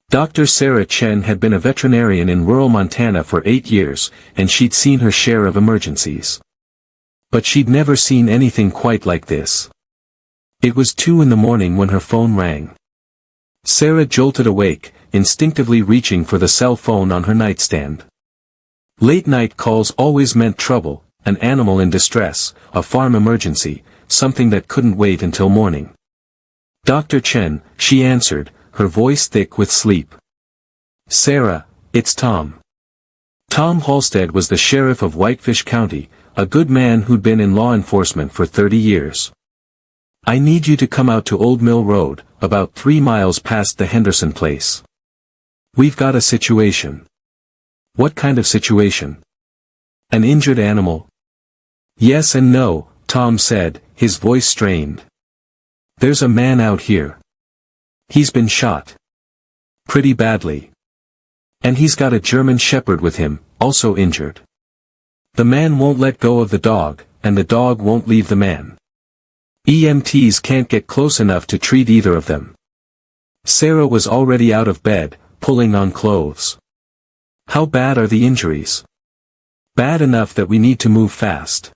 Dr. Sarah Chen had been a veterinarian in rural Montana for 8 years, and she'd seen her share of emergencies. But she'd never seen anything quite like this. It was 2 in the morning when her phone rang. Sarah jolted awake, instinctively reaching for the cell phone on her nightstand. Late-night calls always meant trouble, an animal in distress, a farm emergency, something that couldn't wait until morning. Dr. Chen, she answered, her voice thick with sleep. Sarah, it's Tom. Tom Halstead was the sheriff of Whitefish County, a good man who'd been in law enforcement for 30 years. I need you to come out to Old Mill Road, about 3 miles past the Henderson place. We've got a situation. What kind of situation? An injured animal? Yes and no, Tom said, his voice strained. There's a man out here. He's been shot. Pretty badly. And he's got a German shepherd with him, also injured. The man won't let go of the dog, and the dog won't leave the man. EMTs can't get close enough to treat either of them. Sarah was already out of bed, pulling on clothes. How bad are the injuries? Bad enough that we need to move fast.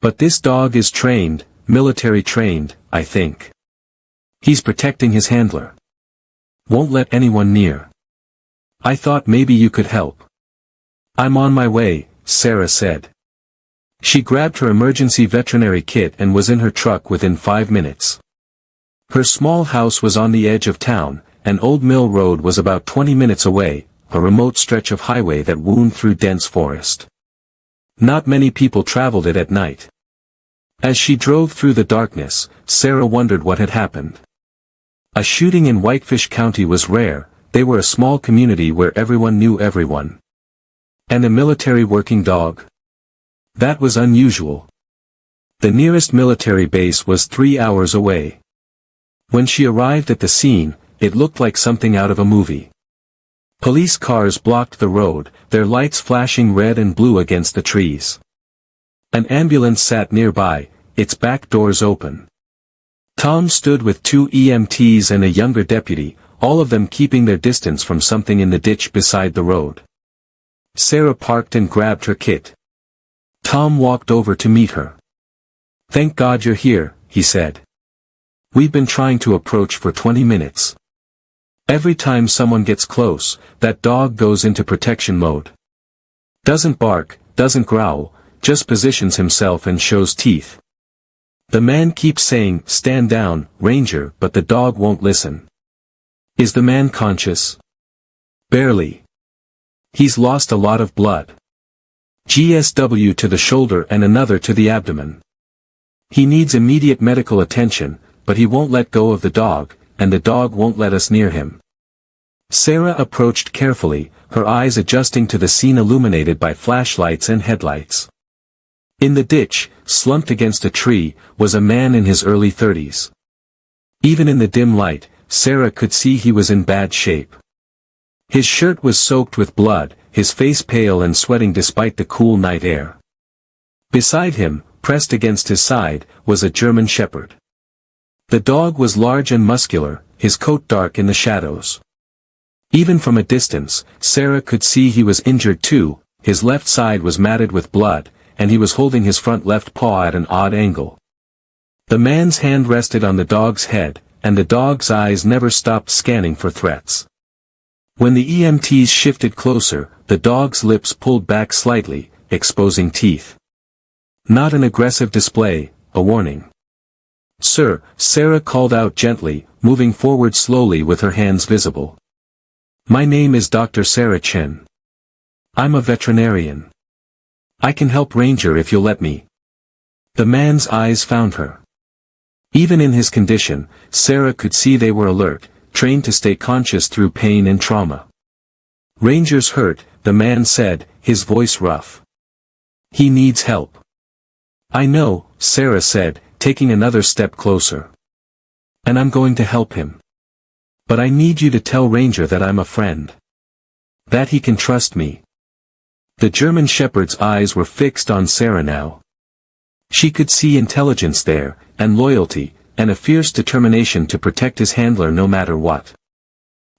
But this dog is trained, military trained, I think. He's protecting his handler. Won't let anyone near. I thought maybe you could help. I'm on my way, Sarah said. She grabbed her emergency veterinary kit and was in her truck within 5 minutes. Her small house was on the edge of town, and Old Mill Road was about 20 minutes away, a remote stretch of highway that wound through dense forest. Not many people traveled it at night. As she drove through the darkness, Sarah wondered what had happened. A shooting in Whitefish County was rare, they were a small community where everyone knew everyone. And a military working dog? That was unusual. The nearest military base was 3 hours away. When she arrived at the scene, it looked like something out of a movie. Police cars blocked the road, their lights flashing red and blue against the trees. An ambulance sat nearby, its back doors open. Tom stood with 2 EMTs and a younger deputy, all of them keeping their distance from something in the ditch beside the road. Sarah parked and grabbed her kit. Tom walked over to meet her. Thank God you're here, he said. We've been trying to approach for 20 minutes. Every time someone gets close, that dog goes into protection mode. Doesn't bark, doesn't growl, just positions himself and shows teeth. The man keeps saying, stand down, Ranger, but the dog won't listen. Is the man conscious? Barely. He's lost a lot of blood. GSW to the shoulder and another to the abdomen. He needs immediate medical attention, but he won't let go of the dog, and the dog won't let us near him. Sarah approached carefully, her eyes adjusting to the scene illuminated by flashlights and headlights. In the ditch, slumped against a tree, was a man in his early 30s. Even in the dim light, Sarah could see he was in bad shape. His shirt was soaked with blood, his face pale and sweating despite the cool night air. Beside him, pressed against his side, was a German shepherd. The dog was large and muscular, his coat dark in the shadows. Even from a distance, Sarah could see he was injured too, his left side was matted with blood, and he was holding his front left paw at an odd angle. The man's hand rested on the dog's head, and the dog's eyes never stopped scanning for threats. When the EMTs shifted closer, the dog's lips pulled back slightly, exposing teeth. Not an aggressive display, a warning. Sir, Sarah called out gently, moving forward slowly with her hands visible. My name is Dr. Sarah Chen. I'm a veterinarian. I can help Ranger if you'll let me. The man's eyes found her. Even in his condition, Sarah could see they were alert, trained to stay conscious through pain and trauma. Ranger's hurt, the man said, his voice rough. He needs help. I know, Sarah said, taking another step closer. And I'm going to help him. But I need you to tell Ranger that I'm a friend. That he can trust me. The German shepherd's eyes were fixed on Sarah now. She could see intelligence there, and loyalty, and a fierce determination to protect his handler no matter what.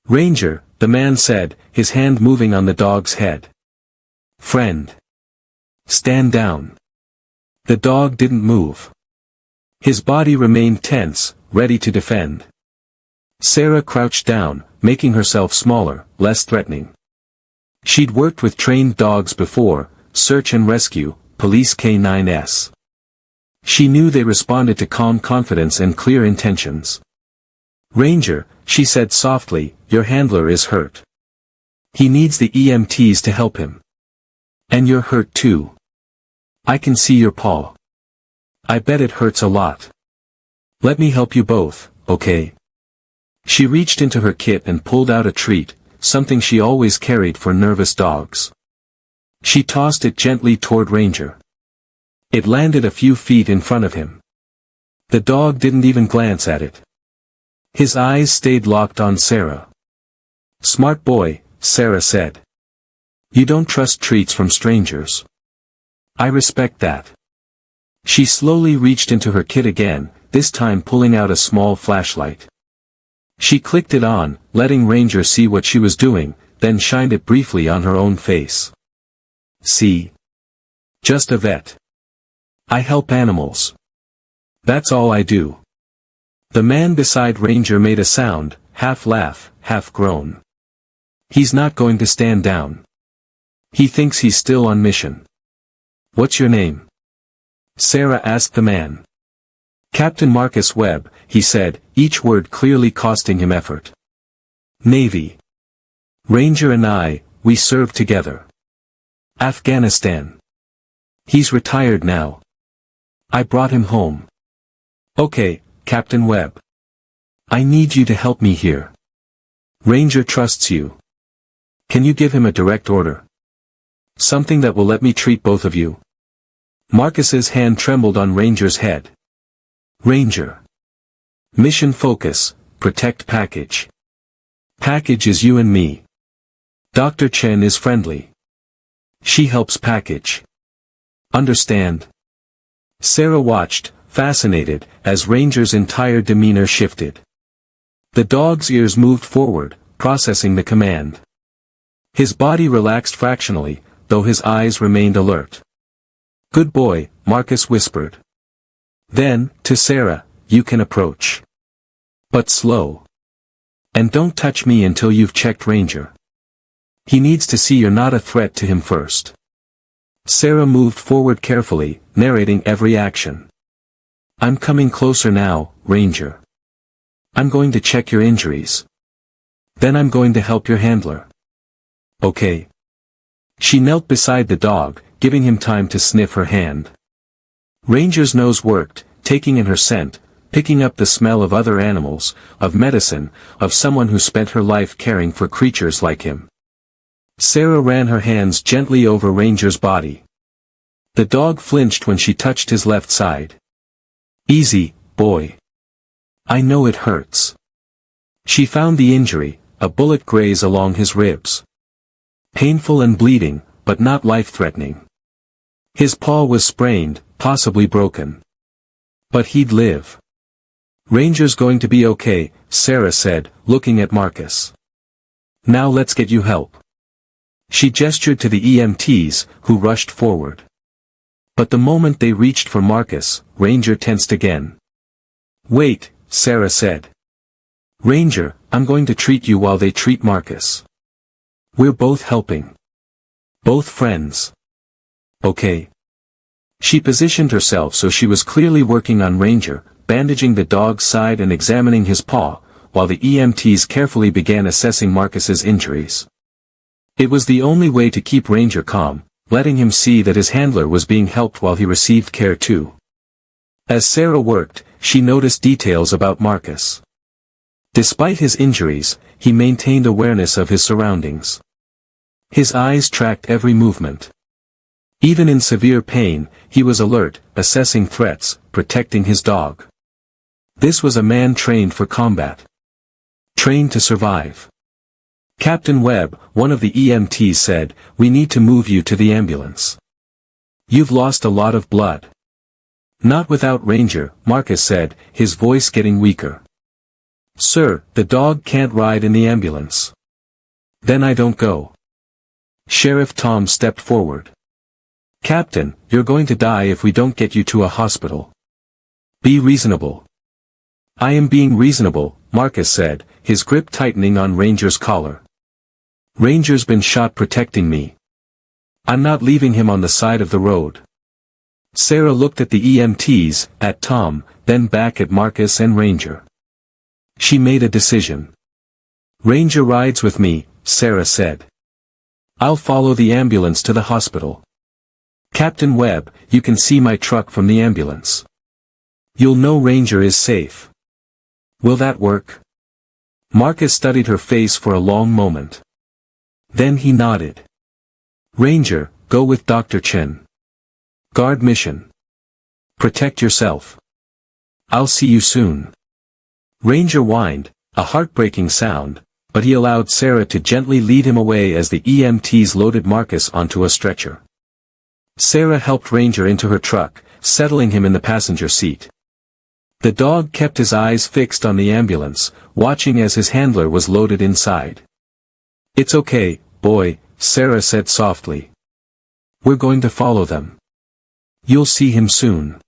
Ranger, the man said, his hand moving on the dog's head. Friend. Stand down. The dog didn't move. His body remained tense, ready to defend. Sarah crouched down, making herself smaller, less threatening. She'd worked with trained dogs before, search and rescue, police K9s. She knew they responded to calm confidence and clear intentions. Ranger, she said softly, your handler is hurt. He needs the EMTs to help him. And you're hurt too. I can see your paw. I bet it hurts a lot. Let me help you both, okay? She reached into her kit and pulled out a treat, something she always carried for nervous dogs. She tossed it gently toward Ranger. It landed a few feet in front of him. The dog didn't even glance at it. His eyes stayed locked on Sarah. Smart boy, Sarah said. You don't trust treats from strangers. I respect that. She slowly reached into her kit again, this time pulling out a small flashlight. She clicked it on, letting Ranger see what she was doing, then shined it briefly on her own face. See? Just a vet. I help animals. That's all I do. The man beside Ranger made a sound, half laugh, half groan. He's not going to stand down. He thinks he's still on mission. What's your name? Sarah asked the man. Captain Marcus Webb, he said, each word clearly costing him effort. Navy. Ranger and I, we served together. Afghanistan. He's retired now. I brought him home. Okay, Captain Webb. I need you to help me here. Ranger trusts you. Can you give him a direct order? Something that will let me treat both of you. Marcus's hand trembled on Ranger's head. Ranger. Mission focus, protect package. Package is you and me. Dr. Chen is friendly. She helps package. Understand? Sarah watched, fascinated, as Ranger's entire demeanor shifted. The dog's ears moved forward, processing the command. His body relaxed fractionally, though his eyes remained alert. Good boy, Marcus whispered. Then, to Sarah, you can approach. But slow. And don't touch me until you've checked Ranger. He needs to see you're not a threat to him first. Sarah moved forward carefully, narrating every action. I'm coming closer now, Ranger. I'm going to check your injuries. Then I'm going to help your handler. Okay. She knelt beside the dog, giving him time to sniff her hand. Ranger's nose worked, taking in her scent, picking up the smell of other animals, of medicine, of someone who spent her life caring for creatures like him. Sarah ran her hands gently over Ranger's body. The dog flinched when she touched his left side. Easy, boy. I know it hurts. She found the injury, a bullet graze along his ribs. Painful and bleeding, but not life-threatening. His paw was sprained, possibly broken. But he'd live. Ranger's going to be okay, Sarah said, looking at Marcus. Now let's get you help. She gestured to the EMTs, who rushed forward. But the moment they reached for Marcus, Ranger tensed again. Wait, Sarah said. Ranger, I'm going to treat you while they treat Marcus. We're both helping. Both friends. Okay. She positioned herself so she was clearly working on Ranger, bandaging the dog's side and examining his paw, while the EMTs carefully began assessing Marcus's injuries. It was the only way to keep Ranger calm, letting him see that his handler was being helped while he received care too. As Sarah worked, she noticed details about Marcus. Despite his injuries, he maintained awareness of his surroundings. His eyes tracked every movement. Even in severe pain, he was alert, assessing threats, protecting his dog. This was a man trained for combat. Trained to survive. Captain Webb, one of the EMTs said, we need to move you to the ambulance. You've lost a lot of blood. Not without Ranger, Marcus said, his voice getting weaker. "Sir, the dog can't ride in the ambulance." "Then I don't go." Sheriff Tom stepped forward. "Captain, you're going to die if we don't get you to a hospital. Be reasonable." "I am being reasonable," Marcus said, his grip tightening on Ranger's collar. "Ranger's been shot protecting me. I'm not leaving him on the side of the road." Sarah looked at the EMTs, at Tom, then back at Marcus and Ranger. She made a decision. "Ranger rides with me," Sarah said. "I'll follow the ambulance to the hospital. Captain Webb, you can see my truck from the ambulance. You'll know Ranger is safe. Will that work?" Marcus studied her face for a long moment. Then he nodded. "Ranger, go with Dr. Chen. Guard mission. Protect yourself. I'll see you soon." Ranger whined, a heartbreaking sound, but he allowed Sarah to gently lead him away as the EMTs loaded Marcus onto a stretcher. Sarah helped Ranger into her truck, settling him in the passenger seat. The dog kept his eyes fixed on the ambulance, watching as his handler was loaded inside. "It's okay, boy," Sarah said softly. "We're going to follow them. You'll see him soon."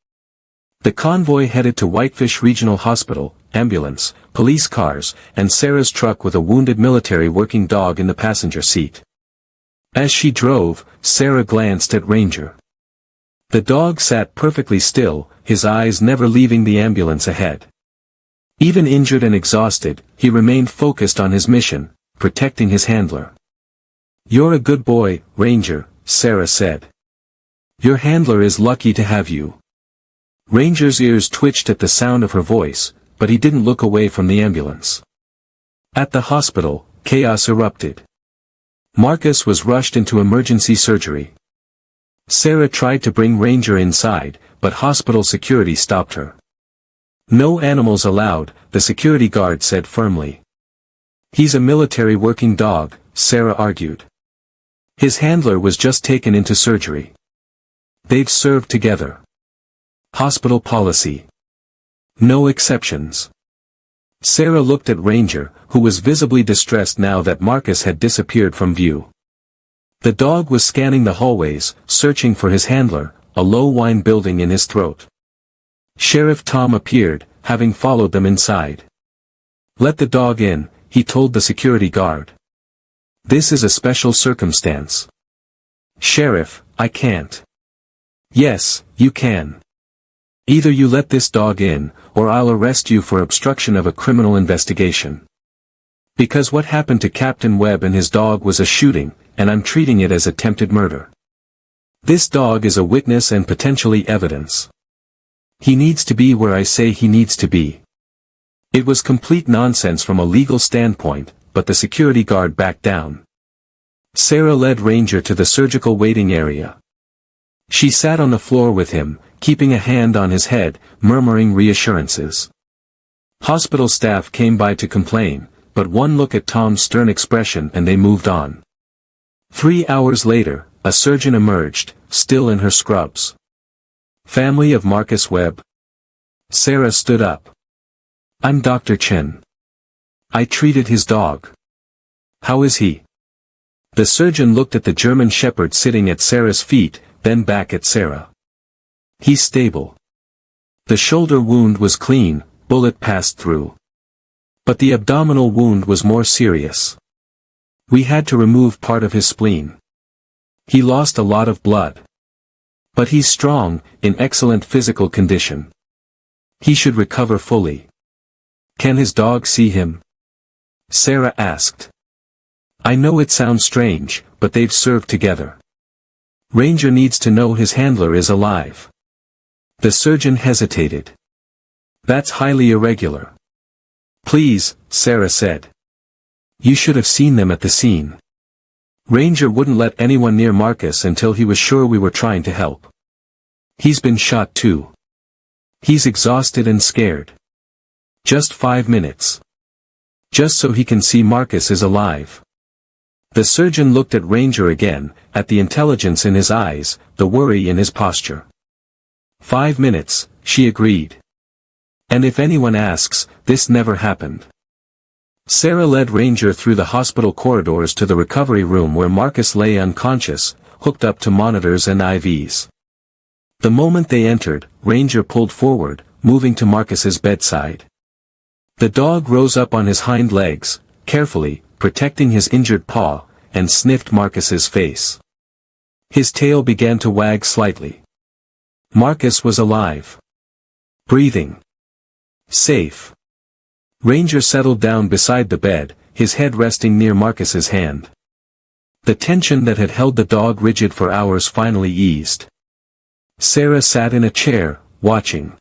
The convoy headed to Whitefish Regional Hospital, ambulance, police cars, and Sarah's truck with a wounded military working dog in the passenger seat. As she drove, Sarah glanced at Ranger. The dog sat perfectly still, his eyes never leaving the ambulance ahead. Even injured and exhausted, he remained focused on his mission, protecting his handler. "You're a good boy, Ranger," Sarah said. "Your handler is lucky to have you." Ranger's ears twitched at the sound of her voice, but he didn't look away from the ambulance. At the hospital, chaos erupted. Marcus was rushed into emergency surgery. Sarah tried to bring Ranger inside, but hospital security stopped her. "No animals allowed," the security guard said firmly. "He's a military working dog," Sarah argued. "His handler was just taken into surgery. They've served together. Hospital policy. No exceptions." Sarah looked at Ranger, who was visibly distressed now that Marcus had disappeared from view. The dog was scanning the hallways, searching for his handler, a low whine building in his throat. Sheriff Tom appeared, having followed them inside. "Let the dog in," he told the security guard. "This is a special circumstance." "Sheriff, I can't." "Yes, you can. Either you let this dog in, or I'll arrest you for obstruction of a criminal investigation. Because what happened to Captain Webb and his dog was a shooting, and I'm treating it as attempted murder. This dog is a witness and potentially evidence. He needs to be where I say he needs to be." It was complete nonsense from a legal standpoint, but the security guard backed down. Sarah led Ranger to the surgical waiting area. She sat on the floor with him, keeping a hand on his head, murmuring reassurances. Hospital staff came by to complain, but one look at Tom's stern expression and they moved on. 3 hours later, a surgeon emerged, still in her scrubs. "Family of Marcus Webb?" Sarah stood up. "I'm Dr. Chen. I treated his dog. How is he?" The surgeon looked at the German shepherd sitting at Sarah's feet, then back at Sarah. "He's stable. The shoulder wound was clean, bullet passed through. But the abdominal wound was more serious. We had to remove part of his spleen. He lost a lot of blood. But he's strong, in excellent physical condition. He should recover fully." "Can his dog see him?" Sarah asked. "I know it sounds strange, but they've served together. Ranger needs to know his handler is alive." The surgeon hesitated. "That's highly irregular." "Please," Sarah said. "You should have seen them at the scene. Ranger wouldn't let anyone near Marcus until he was sure we were trying to help. He's been shot too. He's exhausted and scared. Just 5 minutes. Just so he can see Marcus is alive." The surgeon looked at Ranger again, at the intelligence in his eyes, the worry in his posture. 5 minutes, she agreed. "And if anyone asks, this never happened. Sarah led Ranger through the hospital corridors to the recovery room where Marcus lay unconscious, hooked up to monitors and IVs. The moment they entered, Ranger pulled forward, moving to Marcus's bedside. The dog rose up on his hind legs, carefully, protecting his injured paw, and sniffed Marcus's face. His tail began to wag slightly. Marcus was alive. Breathing. Safe. Ranger settled down beside the bed, his head resting near Marcus's hand. The tension that had held the dog rigid for hours finally eased. Sarah sat in a chair, watching.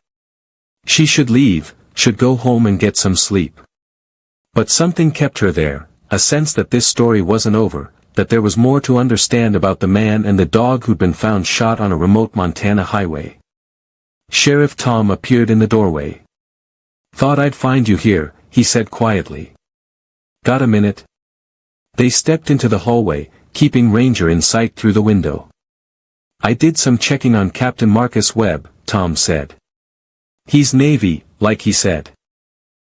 She should leave, should go home and get some sleep. But something kept her there, a sense that this story wasn't over, that there was more to understand about the man and the dog who'd been found shot on a remote Montana highway. Sheriff Tom appeared in the doorway. "Thought I'd find you here," he said quietly. "Got a minute?" They stepped into the hallway, keeping Ranger in sight through the window. "I did some checking on Captain Marcus Webb," Tom said. "He's Navy, like he said.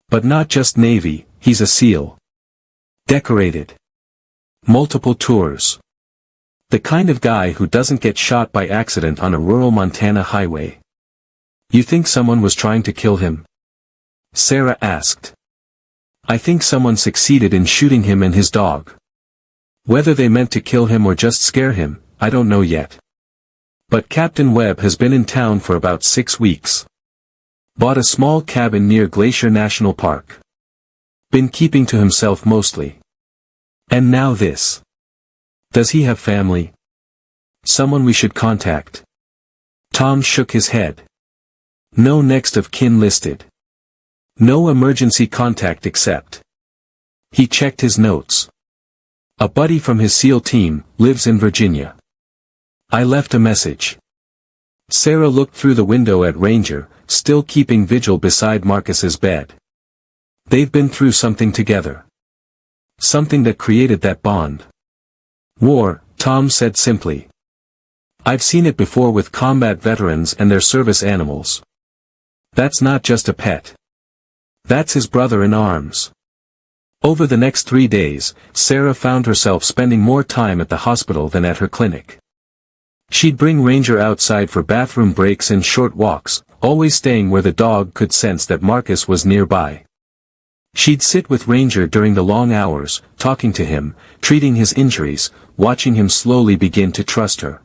But not just Navy, he's a SEAL. Decorated. Multiple tours. The kind of guy who doesn't get shot by accident on a rural Montana highway." "You think someone was trying to kill him?" Sarah asked. "I think someone succeeded in shooting him and his dog. Whether they meant to kill him or just scare him, I don't know yet. But Captain Webb has been in town for about 6 weeks. Bought a small cabin near Glacier National Park. Been keeping to himself mostly. And now this. Does he have family? Someone we should contact?" Tom shook his head. "No next of kin listed. No emergency contact except." He checked his notes. "A buddy from his SEAL team, lives in Virginia. I left a message." Sarah looked through the window at Ranger, still keeping vigil beside Marcus's bed. They've been through something together. Something that created that bond. "War," Tom said simply. "I've seen it before with combat veterans and their service animals. That's not just a pet. That's his brother in arms." Over the next 3 days, Sarah found herself spending more time at the hospital than at her clinic. She'd bring Ranger outside for bathroom breaks and short walks, always staying where the dog could sense that Marcus was nearby. She'd sit with Ranger during the long hours, talking to him, treating his injuries, watching him slowly begin to trust her.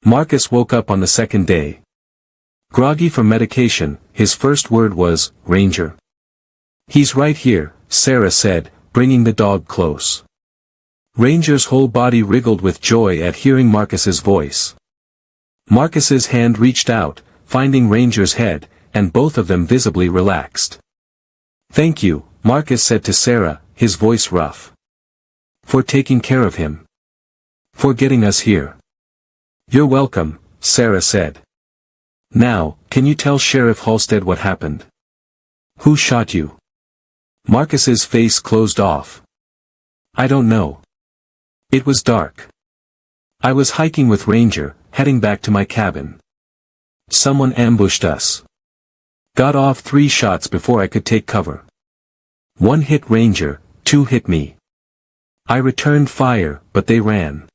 Marcus woke up on the second day. Groggy from medication, his first word was, "Ranger." "He's right here," Sarah said, bringing the dog close. Ranger's whole body wriggled with joy at hearing Marcus's voice. Marcus's hand reached out, finding Ranger's head, and both of them visibly relaxed. "Thank you," Marcus said to Sarah, his voice rough. "For taking care of him. For getting us here." "You're welcome," Sarah said. "Now, can you tell Sheriff Halstead what happened? Who shot you?" Marcus's face closed off. "I don't know. It was dark. I was hiking with Ranger, heading back to my cabin. Someone ambushed us. Got off 3 shots before I could take cover. 1 hit Ranger, 2 hit me. I returned fire, but they ran."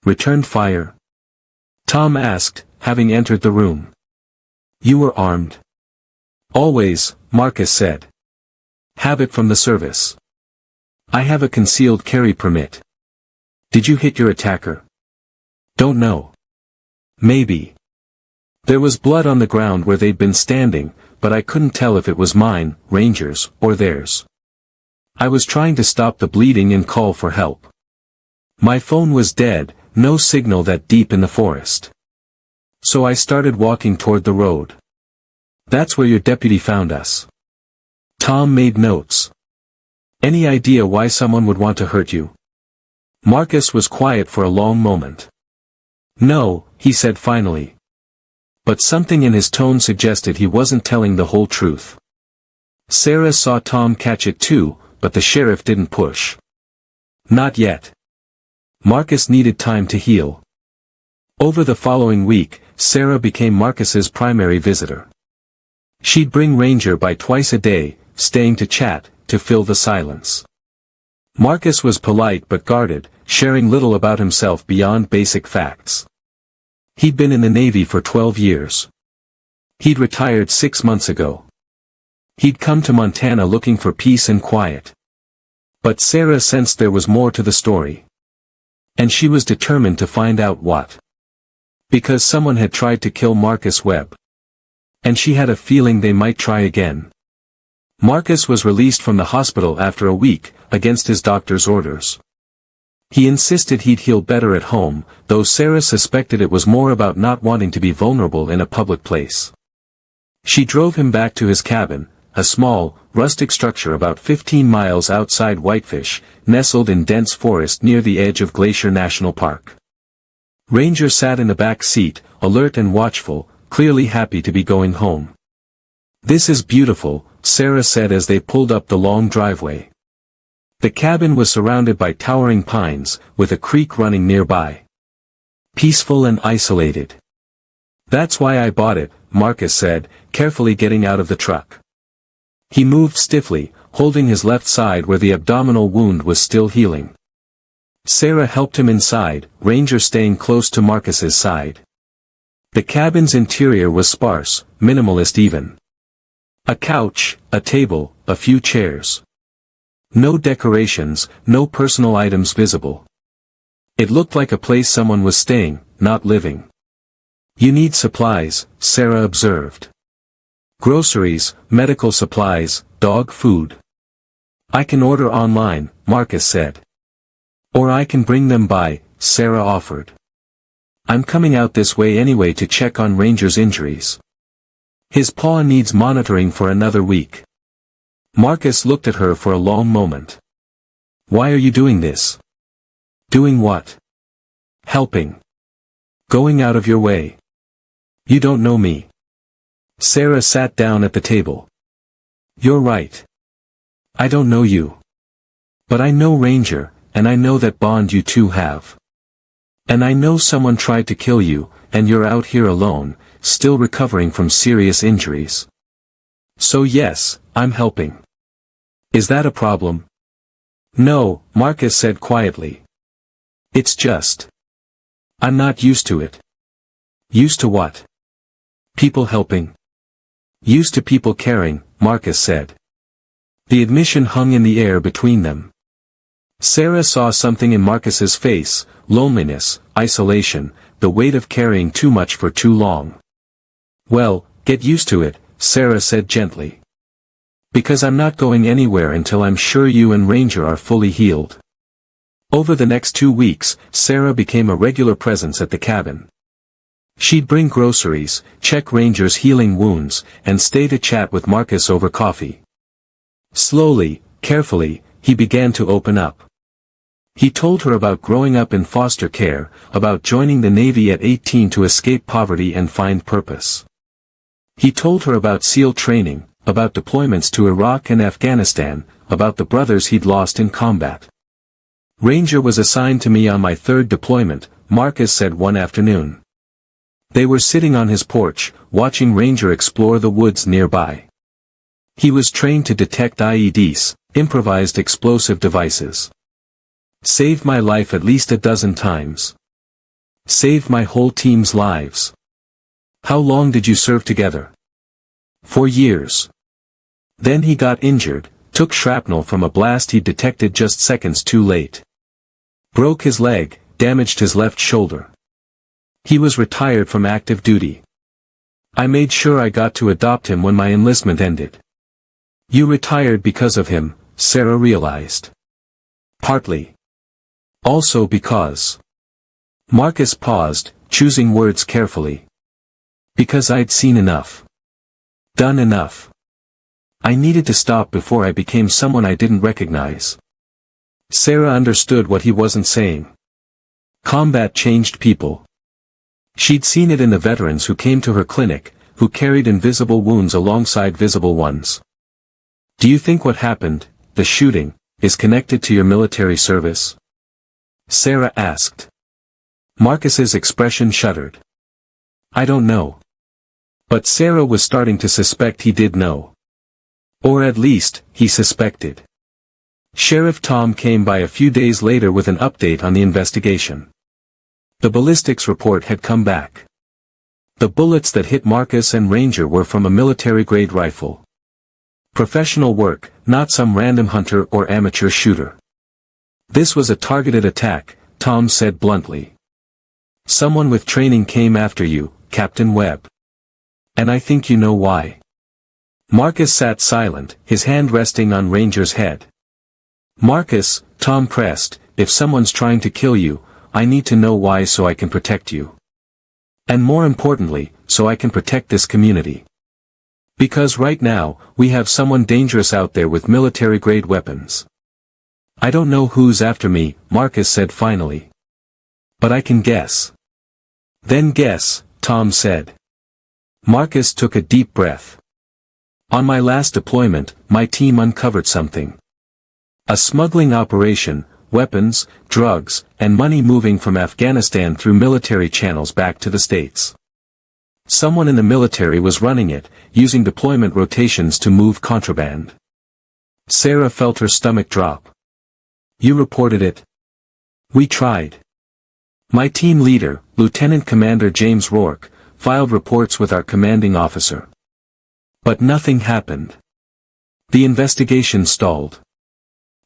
"Returned fire?" Tom asked, having entered the room. "You were armed?" "Always," Marcus said. "Have it from the service. I have a concealed carry permit." "Did you hit your attacker?" "Don't know. Maybe. There was blood on the ground where they'd been standing, but I couldn't tell if it was mine, Ranger's, or theirs. I was trying to stop the bleeding and call for help. My phone was dead, no signal that deep in the forest. So I started walking toward the road. That's where your deputy found us." Tom made notes. "Any idea why someone would want to hurt you?" Marcus was quiet for a long moment. "No," he said finally. But something in his tone suggested he wasn't telling the whole truth. Sarah saw Tom catch it too, but the sheriff didn't push. Not yet. Marcus needed time to heal. Over the following week, Sarah became Marcus's primary visitor. She'd bring Ranger by twice a day, staying to chat, to fill the silence. Marcus was polite but guarded, sharing little about himself beyond basic facts. He'd been in the Navy for 12 years. He'd retired 6 months ago. He'd come to Montana looking for peace and quiet. But Sarah sensed there was more to the story. And she was determined to find out what. Because someone had tried to kill Marcus Webb. And she had a feeling they might try again. Marcus was released from the hospital after a week, against his doctor's orders. He insisted he'd heal better at home, though Sarah suspected it was more about not wanting to be vulnerable in a public place. She drove him back to his cabin, a small, rustic structure about 15 miles outside Whitefish, nestled in dense forest near the edge of Glacier National Park. Ranger sat in the back seat, alert and watchful, clearly happy to be going home. "This is beautiful," Sarah said as they pulled up the long driveway. The cabin was surrounded by towering pines, with a creek running nearby. Peaceful and isolated. "That's why I bought it," Marcus said, carefully getting out of the truck. He moved stiffly, holding his left side where the abdominal wound was still healing. Sarah helped him inside, Ranger staying close to Marcus's side. The cabin's interior was sparse, minimalist even. A couch, a table, a few chairs. No decorations, no personal items visible. It looked like a place someone was staying, not living. "You need supplies," Sarah observed. "Groceries, medical supplies, dog food." "I can order online," Marcus said. "Or I can bring them by," Sarah offered. "I'm coming out this way anyway to check on Ranger's injuries. His paw needs monitoring for another week." Marcus looked at her for a long moment. "Why are you doing this?" "Doing what?" "Helping. Going out of your way. You don't know me." Sarah sat down at the table. "You're right. I don't know you. But I know Ranger, and I know that bond you two have. And I know someone tried to kill you, and you're out here alone, still recovering from serious injuries. So yes, I'm helping. Is that a problem?" "No," Marcus said quietly. "It's just. I'm not used to it." "Used to what?" "People helping." "Used to people caring," Marcus said. The admission hung in the air between them. Sarah saw something in Marcus's face, loneliness, isolation, the weight of carrying too much for too long. "Well, get used to it," Sarah said gently. "Because I'm not going anywhere until I'm sure you and Ranger are fully healed." Over the next 2 weeks, Sarah became a regular presence at the cabin. She'd bring groceries, check Ranger's healing wounds, and stay to chat with Marcus over coffee. Slowly, carefully, he began to open up. He told her about growing up in foster care, about joining the Navy at 18 to escape poverty and find purpose. He told her about SEAL training, about deployments to Iraq and Afghanistan, about the brothers he'd lost in combat. "Ranger was assigned to me on my 3rd deployment," Marcus said one afternoon. They were sitting on his porch, watching Ranger explore the woods nearby. He was trained to detect IEDs, improvised explosive devices. "Saved my life at least a dozen times. Saved my whole team's lives." "How long did you serve together?" "4 years. Then he got injured, took shrapnel from a blast he detected just seconds too late. Broke his leg, damaged his left shoulder. He was retired from active duty. I made sure I got to adopt him when my enlistment ended." "You retired because of him," Sarah realized. "Partly. Also because." Marcus paused, choosing words carefully. "Because I'd seen enough. Done enough. I needed to stop before I became someone I didn't recognize." Sarah understood what he wasn't saying. Combat changed people. She'd seen it in the veterans who came to her clinic, who carried invisible wounds alongside visible ones. "Do you think what happened, the shooting, is connected to your military service?" Sarah asked. Marcus's expression shuddered. "I don't know." But Sarah was starting to suspect he did know. Or at least, he suspected. Sheriff Tom came by a few days later with an update on the investigation. The ballistics report had come back. The bullets that hit Marcus and Ranger were from a military-grade rifle. Professional work, not some random hunter or amateur shooter. This was a targeted attack, Tom said bluntly. Someone with training came after you, Captain Webb. And I think you know why. Marcus sat silent, his hand resting on Ranger's head. Marcus, Tom pressed, if someone's trying to kill you, I need to know why so I can protect you. And more importantly, so I can protect this community. Because right now, we have someone dangerous out there with military-grade weapons. I don't know who's after me, Marcus said finally. But I can guess. Then guess, Tom said. Marcus took a deep breath. On my last deployment, my team uncovered something. A smuggling operation, weapons, drugs, and money moving from Afghanistan through military channels back to the States. Someone in the military was running it, using deployment rotations to move contraband. Sarah felt her stomach drop. You reported it? We tried. My team leader, Lieutenant Commander James Rourke, filed reports with our commanding officer. But nothing happened. The investigation stalled.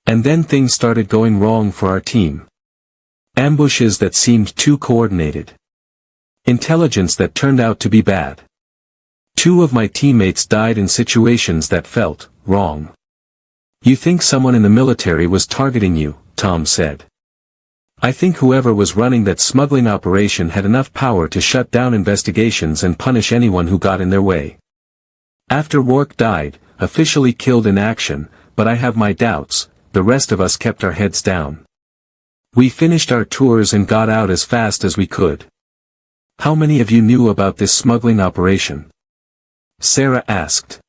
And then things started going wrong for our team. Ambushes that seemed too coordinated. Intelligence that turned out to be bad. 2 of my teammates died in situations that felt wrong. You think someone in the military was targeting you, Tom said. I think whoever was running that smuggling operation had enough power to shut down investigations and punish anyone who got in their way. After Rourke died, officially killed in action, but I have my doubts, the rest of us kept our heads down. We finished our tours and got out as fast as we could. How many of you knew about this smuggling operation? Sarah asked.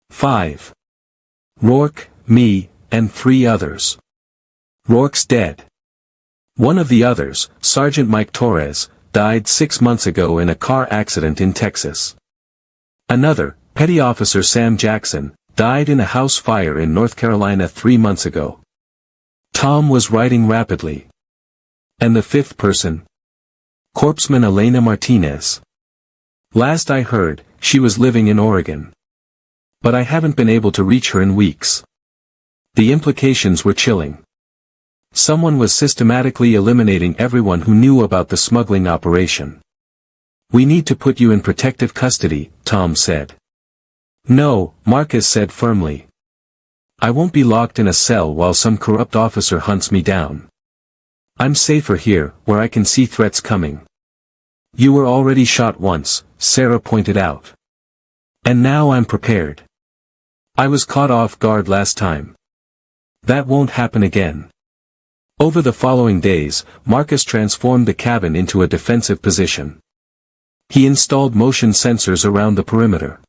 5. Rourke, me, and 3 others. Rourke's dead. One of the others, Sergeant Mike Torres, died 6 months ago in a car accident in Texas. Another, Petty Officer Sam Jackson, died in a house fire in North Carolina 3 months ago. Tom was writing rapidly. And the 5th person? Corpsman Elena Martinez. Last I heard, she was living in Oregon. But I haven't been able to reach her in weeks. The implications were chilling. Someone was systematically eliminating everyone who knew about the smuggling operation. We need to put you in protective custody, Tom said. No, Marcus said firmly. I won't be locked in a cell while some corrupt officer hunts me down. I'm safer here, where I can see threats coming. You were already shot once, Sarah pointed out. And now I'm prepared. I was caught off guard last time. That won't happen again. Over the following days, Marcus transformed the cabin into a defensive position. He installed motion sensors around the perimeter.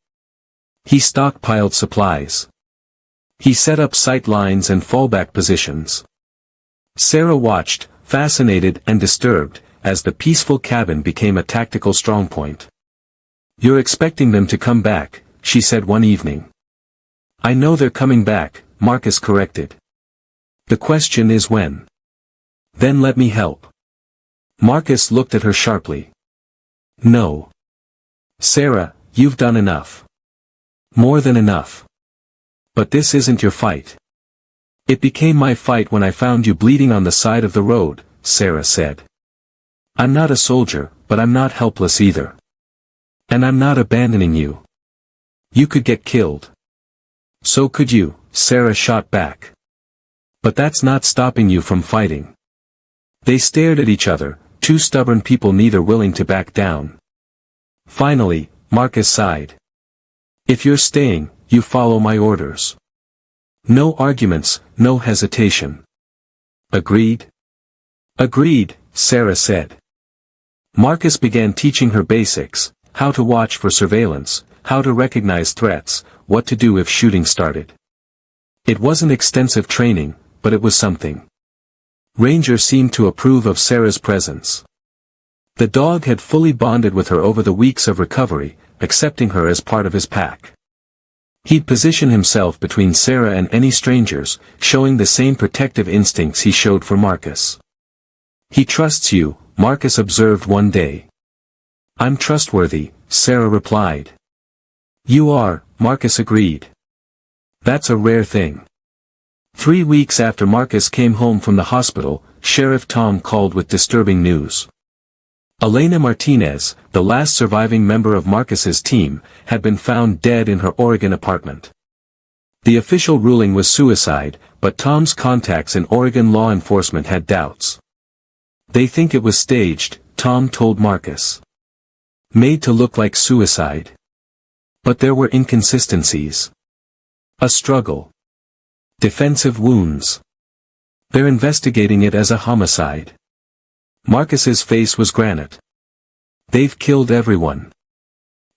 He stockpiled supplies. He set up sight lines and fallback positions. Sarah watched, fascinated and disturbed, as the peaceful cabin became a tactical strongpoint. You're expecting them to come back, she said one evening. I know they're coming back, Marcus corrected. The question is when. Then let me help. Marcus looked at her sharply. No. Sarah, you've done enough. More than enough. But this isn't your fight. It became my fight when I found you bleeding on the side of the road, Sarah said. I'm not a soldier, but I'm not helpless either. And I'm not abandoning you. You could get killed. So could you, Sarah shot back. But that's not stopping you from fighting. They stared at each other, 2 stubborn people neither willing to back down. Finally, Marcus sighed. If you're staying, you follow my orders. No arguments, no hesitation. Agreed? Agreed, Sarah said. Marcus began teaching her basics, how to watch for surveillance, how to recognize threats, what to do if shooting started. It wasn't extensive training, but it was something. Ranger seemed to approve of Sarah's presence. The dog had fully bonded with her over the weeks of recovery, accepting her as part of his pack. He'd position himself between Sarah and any strangers, showing the same protective instincts he showed for Marcus. "He trusts you," Marcus observed one day. "I'm trustworthy," Sarah replied. "You are," Marcus agreed. "That's a rare thing." 3 weeks after Marcus came home from the hospital, Sheriff Tom called with disturbing news. Elena Martinez, the last surviving member of Marcus's team, had been found dead in her Oregon apartment. The official ruling was suicide, but Tom's contacts in Oregon law enforcement had doubts. "They think it was staged," Tom told Marcus. "Made to look like suicide." But there were inconsistencies. A struggle. Defensive wounds. "They're investigating it as a homicide." Marcus's face was granite. "They've killed everyone.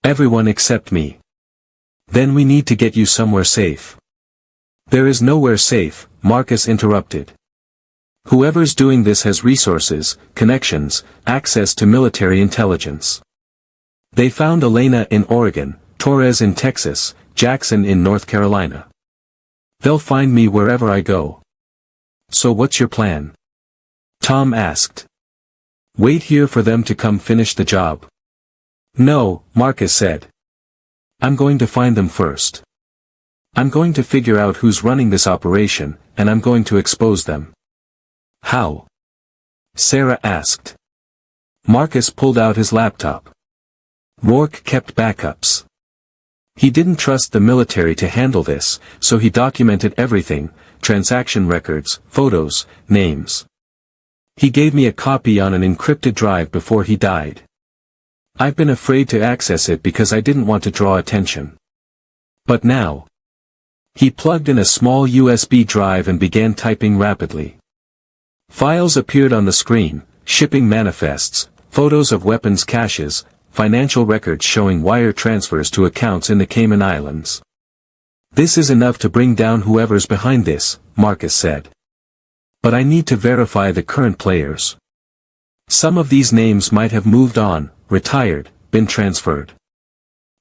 Everyone except me. Then we need to get you somewhere safe." "There is nowhere safe," Marcus interrupted. "Whoever's doing this has resources, connections, access to military intelligence. They found Elena in Oregon, Torres in Texas, Jackson in North Carolina. They'll find me wherever I go." "So what's your plan?" Tom asked. "Wait here for them to come finish the job." "No," Marcus said. "I'm going to find them first. I'm going to figure out who's running this operation, and I'm going to expose them." "How?" Sarah asked. Marcus pulled out his laptop. Rourke kept backups. He didn't trust the military to handle this, so he documented everything: transaction records, photos, names. He gave me a copy on an encrypted drive before he died. I've been afraid to access it because I didn't want to draw attention. But now. He plugged in a small USB drive and began typing rapidly. Files appeared on the screen: shipping manifests, photos of weapons caches, financial records showing wire transfers to accounts in the Cayman Islands. "This is enough to bring down whoever's behind this," Marcus said. "But I need to verify the current players. Some of these names might have moved on, retired, been transferred.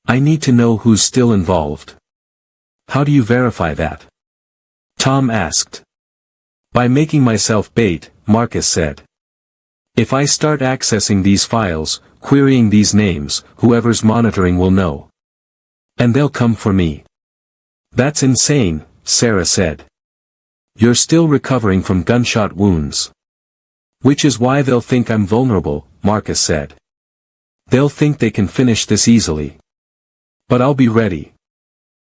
I need to know who's still involved." "How do you verify that?" Tom asked. "By making myself bait," Marcus said. "If I start accessing these files, querying these names, whoever's monitoring will know. And they'll come for me." "That's insane," Sarah said. "You're still recovering from gunshot wounds." "Which is why they'll think I'm vulnerable," Marcus said. "They'll think they can finish this easily. But I'll be ready."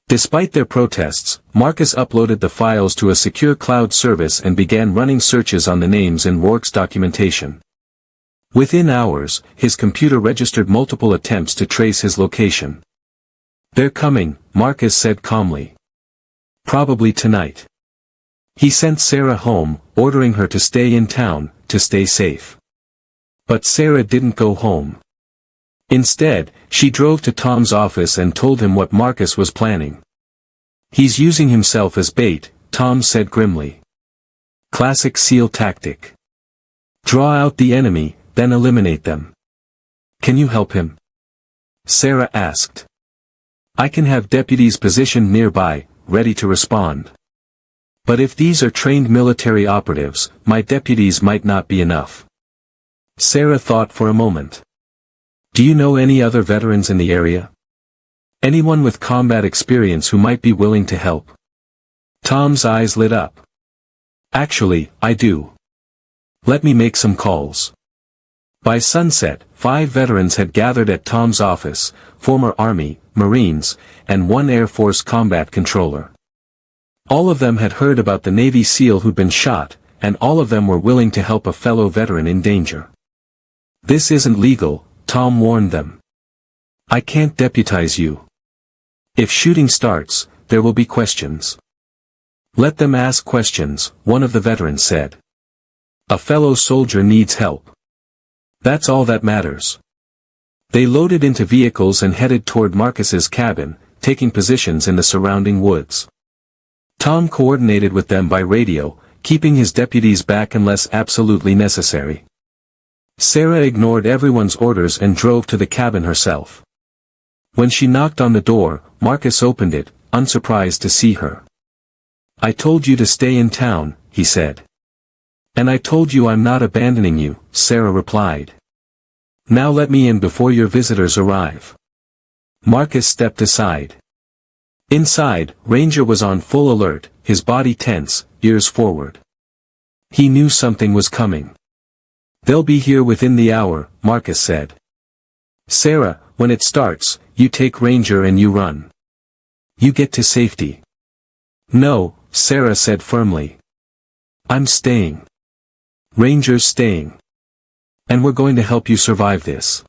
Despite their protests, Marcus uploaded the files to a secure cloud service and began running searches on the names in Rourke's documentation. Within hours, his computer registered multiple attempts to trace his location. "They're coming," Marcus said calmly. "Probably tonight." He sent Sarah home, ordering her to stay in town, to stay safe. But Sarah didn't go home. Instead, she drove to Tom's office and told him what Marcus was planning. "He's using himself as bait," Tom said grimly. "Classic SEAL tactic. Draw out the enemy, then eliminate them." "Can you help him?" Sarah asked. "I can have deputies positioned nearby, ready to respond. But if these are trained military operatives, my deputies might not be enough." Sarah thought for a moment. "Do you know any other veterans in the area? Anyone with combat experience who might be willing to help?" Tom's eyes lit up. "Actually, I do. Let me make some calls." By sunset, 5 veterans had gathered at Tom's office: former Army, Marines, and 1 Air Force combat controller. All of them had heard about the Navy SEAL who'd been shot, and all of them were willing to help a fellow veteran in danger. "This isn't legal," Tom warned them. "I can't deputize you. If shooting starts, there will be questions." "Let them ask questions," one of the veterans said. "A fellow soldier needs help. That's all that matters." They loaded into vehicles and headed toward Marcus's cabin, taking positions in the surrounding woods. Tom coordinated with them by radio, keeping his deputies back unless absolutely necessary. Sarah ignored everyone's orders and drove to the cabin herself. When she knocked on the door, Marcus opened it, unsurprised to see her. "I told you to stay in town," he said. "And I told you I'm not abandoning you," Sarah replied. "Now let me in before your visitors arrive." Marcus stepped aside. Inside, Ranger was on full alert, his body tense, ears forward. He knew something was coming. "They'll be here within the hour," Marcus said. "Sarah, when it starts, you take Ranger and you run. You get to safety." "No," Sarah said firmly. "I'm staying. Ranger's staying. And we're going to help you survive this."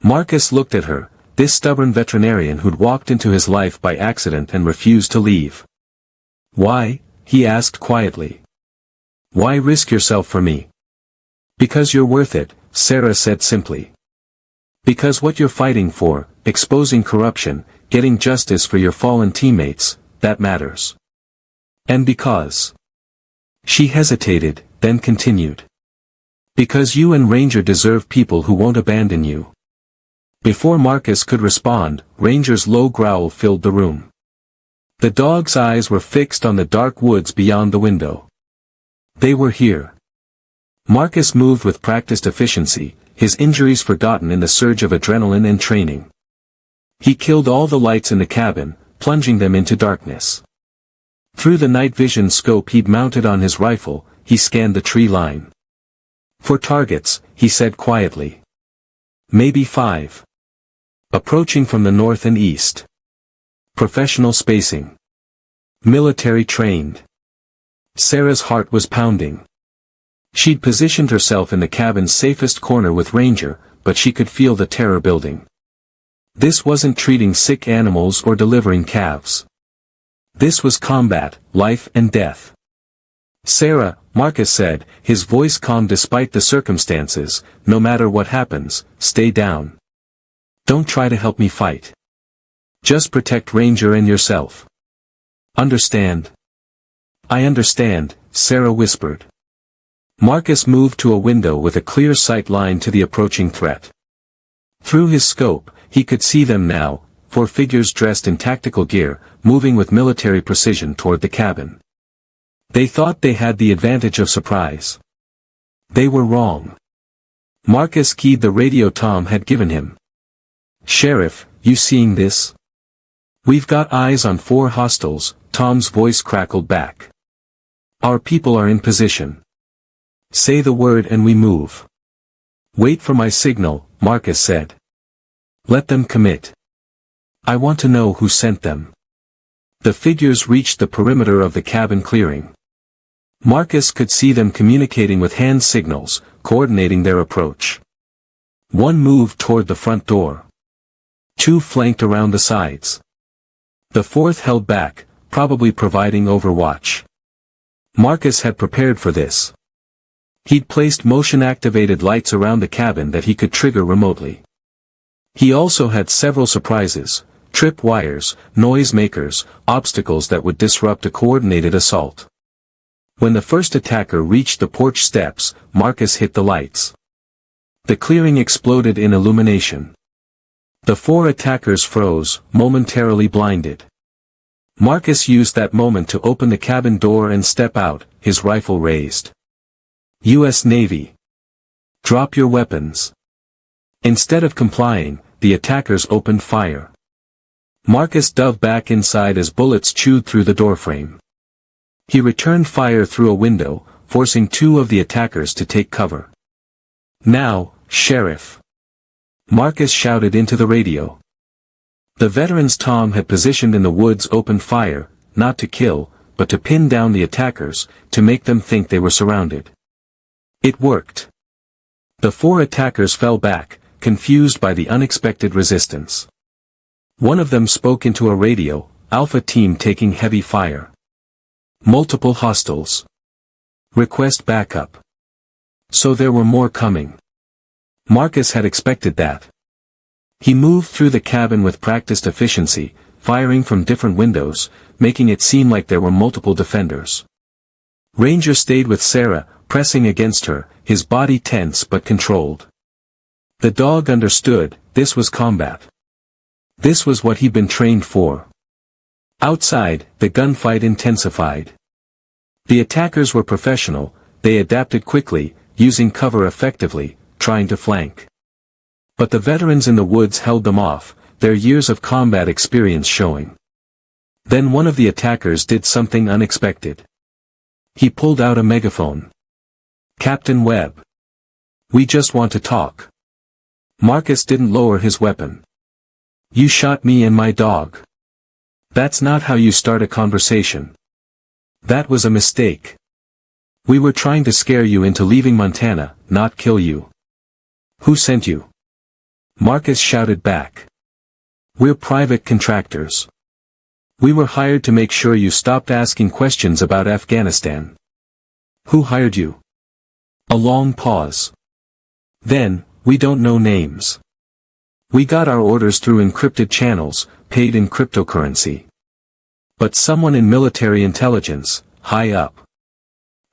Marcus looked at her, this stubborn veterinarian who'd walked into his life by accident and refused to leave. "Why?" he asked quietly. "Why risk yourself for me?" "Because you're worth it," Sarah said simply. "Because what you're fighting for, exposing corruption, getting justice for your fallen teammates, that matters. And because..." She hesitated, then continued. "Because you and Ranger deserve people who won't abandon you." Before Marcus could respond, Ranger's low growl filled the room. The dog's eyes were fixed on the dark woods beyond the window. They were here. Marcus moved with practiced efficiency, his injuries forgotten in the surge of adrenaline and training. He killed all the lights in the cabin, plunging them into darkness. Through the night vision scope he'd mounted on his rifle, he scanned the tree line. "For targets," he said quietly. "Maybe 5. Approaching from the north and east. Professional spacing. Military trained." Sarah's heart was pounding. She'd positioned herself in the cabin's safest corner with Ranger, but she could feel the terror building. This wasn't treating sick animals or delivering calves. This was combat, life and death. "Sarah," Marcus said, his voice calm despite the circumstances, "no matter what happens, stay down. Don't try to help me fight. Just protect Ranger and yourself. Understand?" "I understand," Sarah whispered. Marcus moved to a window with a clear sight line to the approaching threat. Through his scope, he could see them now, 4 figures dressed in tactical gear, moving with military precision toward the cabin. They thought they had the advantage of surprise. They were wrong. Marcus keyed the radio Tom had given him. "Sheriff, you seeing this?" "We've got eyes on 4 hostiles," Tom's voice crackled back. "Our people are in position. Say the word and we move." "Wait for my signal," Marcus said. "Let them commit. I want to know who sent them." The figures reached the perimeter of the cabin clearing. Marcus could see them communicating with hand signals, coordinating their approach. 1 moved toward the front door. 2 flanked around the sides. The 4th held back, probably providing overwatch. Marcus had prepared for this. He'd placed motion-activated lights around the cabin that he could trigger remotely. He also had several surprises, trip wires, noise makers, obstacles that would disrupt a coordinated assault. When the first attacker reached the porch steps, Marcus hit the lights. The clearing exploded in illumination. The 4 attackers froze, momentarily blinded. Marcus used that moment to open the cabin door and step out, his rifle raised. U.S. Navy. "Drop your weapons." Instead of complying, the attackers opened fire. Marcus dove back inside as bullets chewed through the doorframe. He returned fire through a window, forcing 2 of the attackers to take cover. "Now, Sheriff!" Marcus shouted into the radio. The veterans Tom had positioned in the woods opened fire, not to kill, but to pin down the attackers, to make them think they were surrounded. It worked. The 4 attackers fell back, confused by the unexpected resistance. One of them spoke into a radio, "Alpha team taking heavy fire. Multiple hostiles. Request backup." So there were more coming. Marcus had expected that. He moved through the cabin with practiced efficiency, firing from different windows, making it seem like there were multiple defenders. Ranger stayed with Sarah, pressing against her, his body tense but controlled. The dog understood, this was combat. This was what he'd been trained for. Outside, the gunfight intensified. The attackers were professional, they adapted quickly, using cover effectively, trying to flank. But the veterans in the woods held them off, their years of combat experience showing. Then one of the attackers did something unexpected. He pulled out a megaphone. "Captain Webb. We just want to talk." Marcus didn't lower his weapon. "You shot me and my dog. That's not how you start a conversation. That was a mistake. We were trying to scare you into leaving Montana, not kill you." "Who sent you?" Marcus shouted back. "We're private contractors. We were hired to make sure you stopped asking questions about Afghanistan." "Who hired you?" A long pause. "Then, we don't know names. We got our orders through encrypted channels, paid in cryptocurrency. But someone in military intelligence, high up.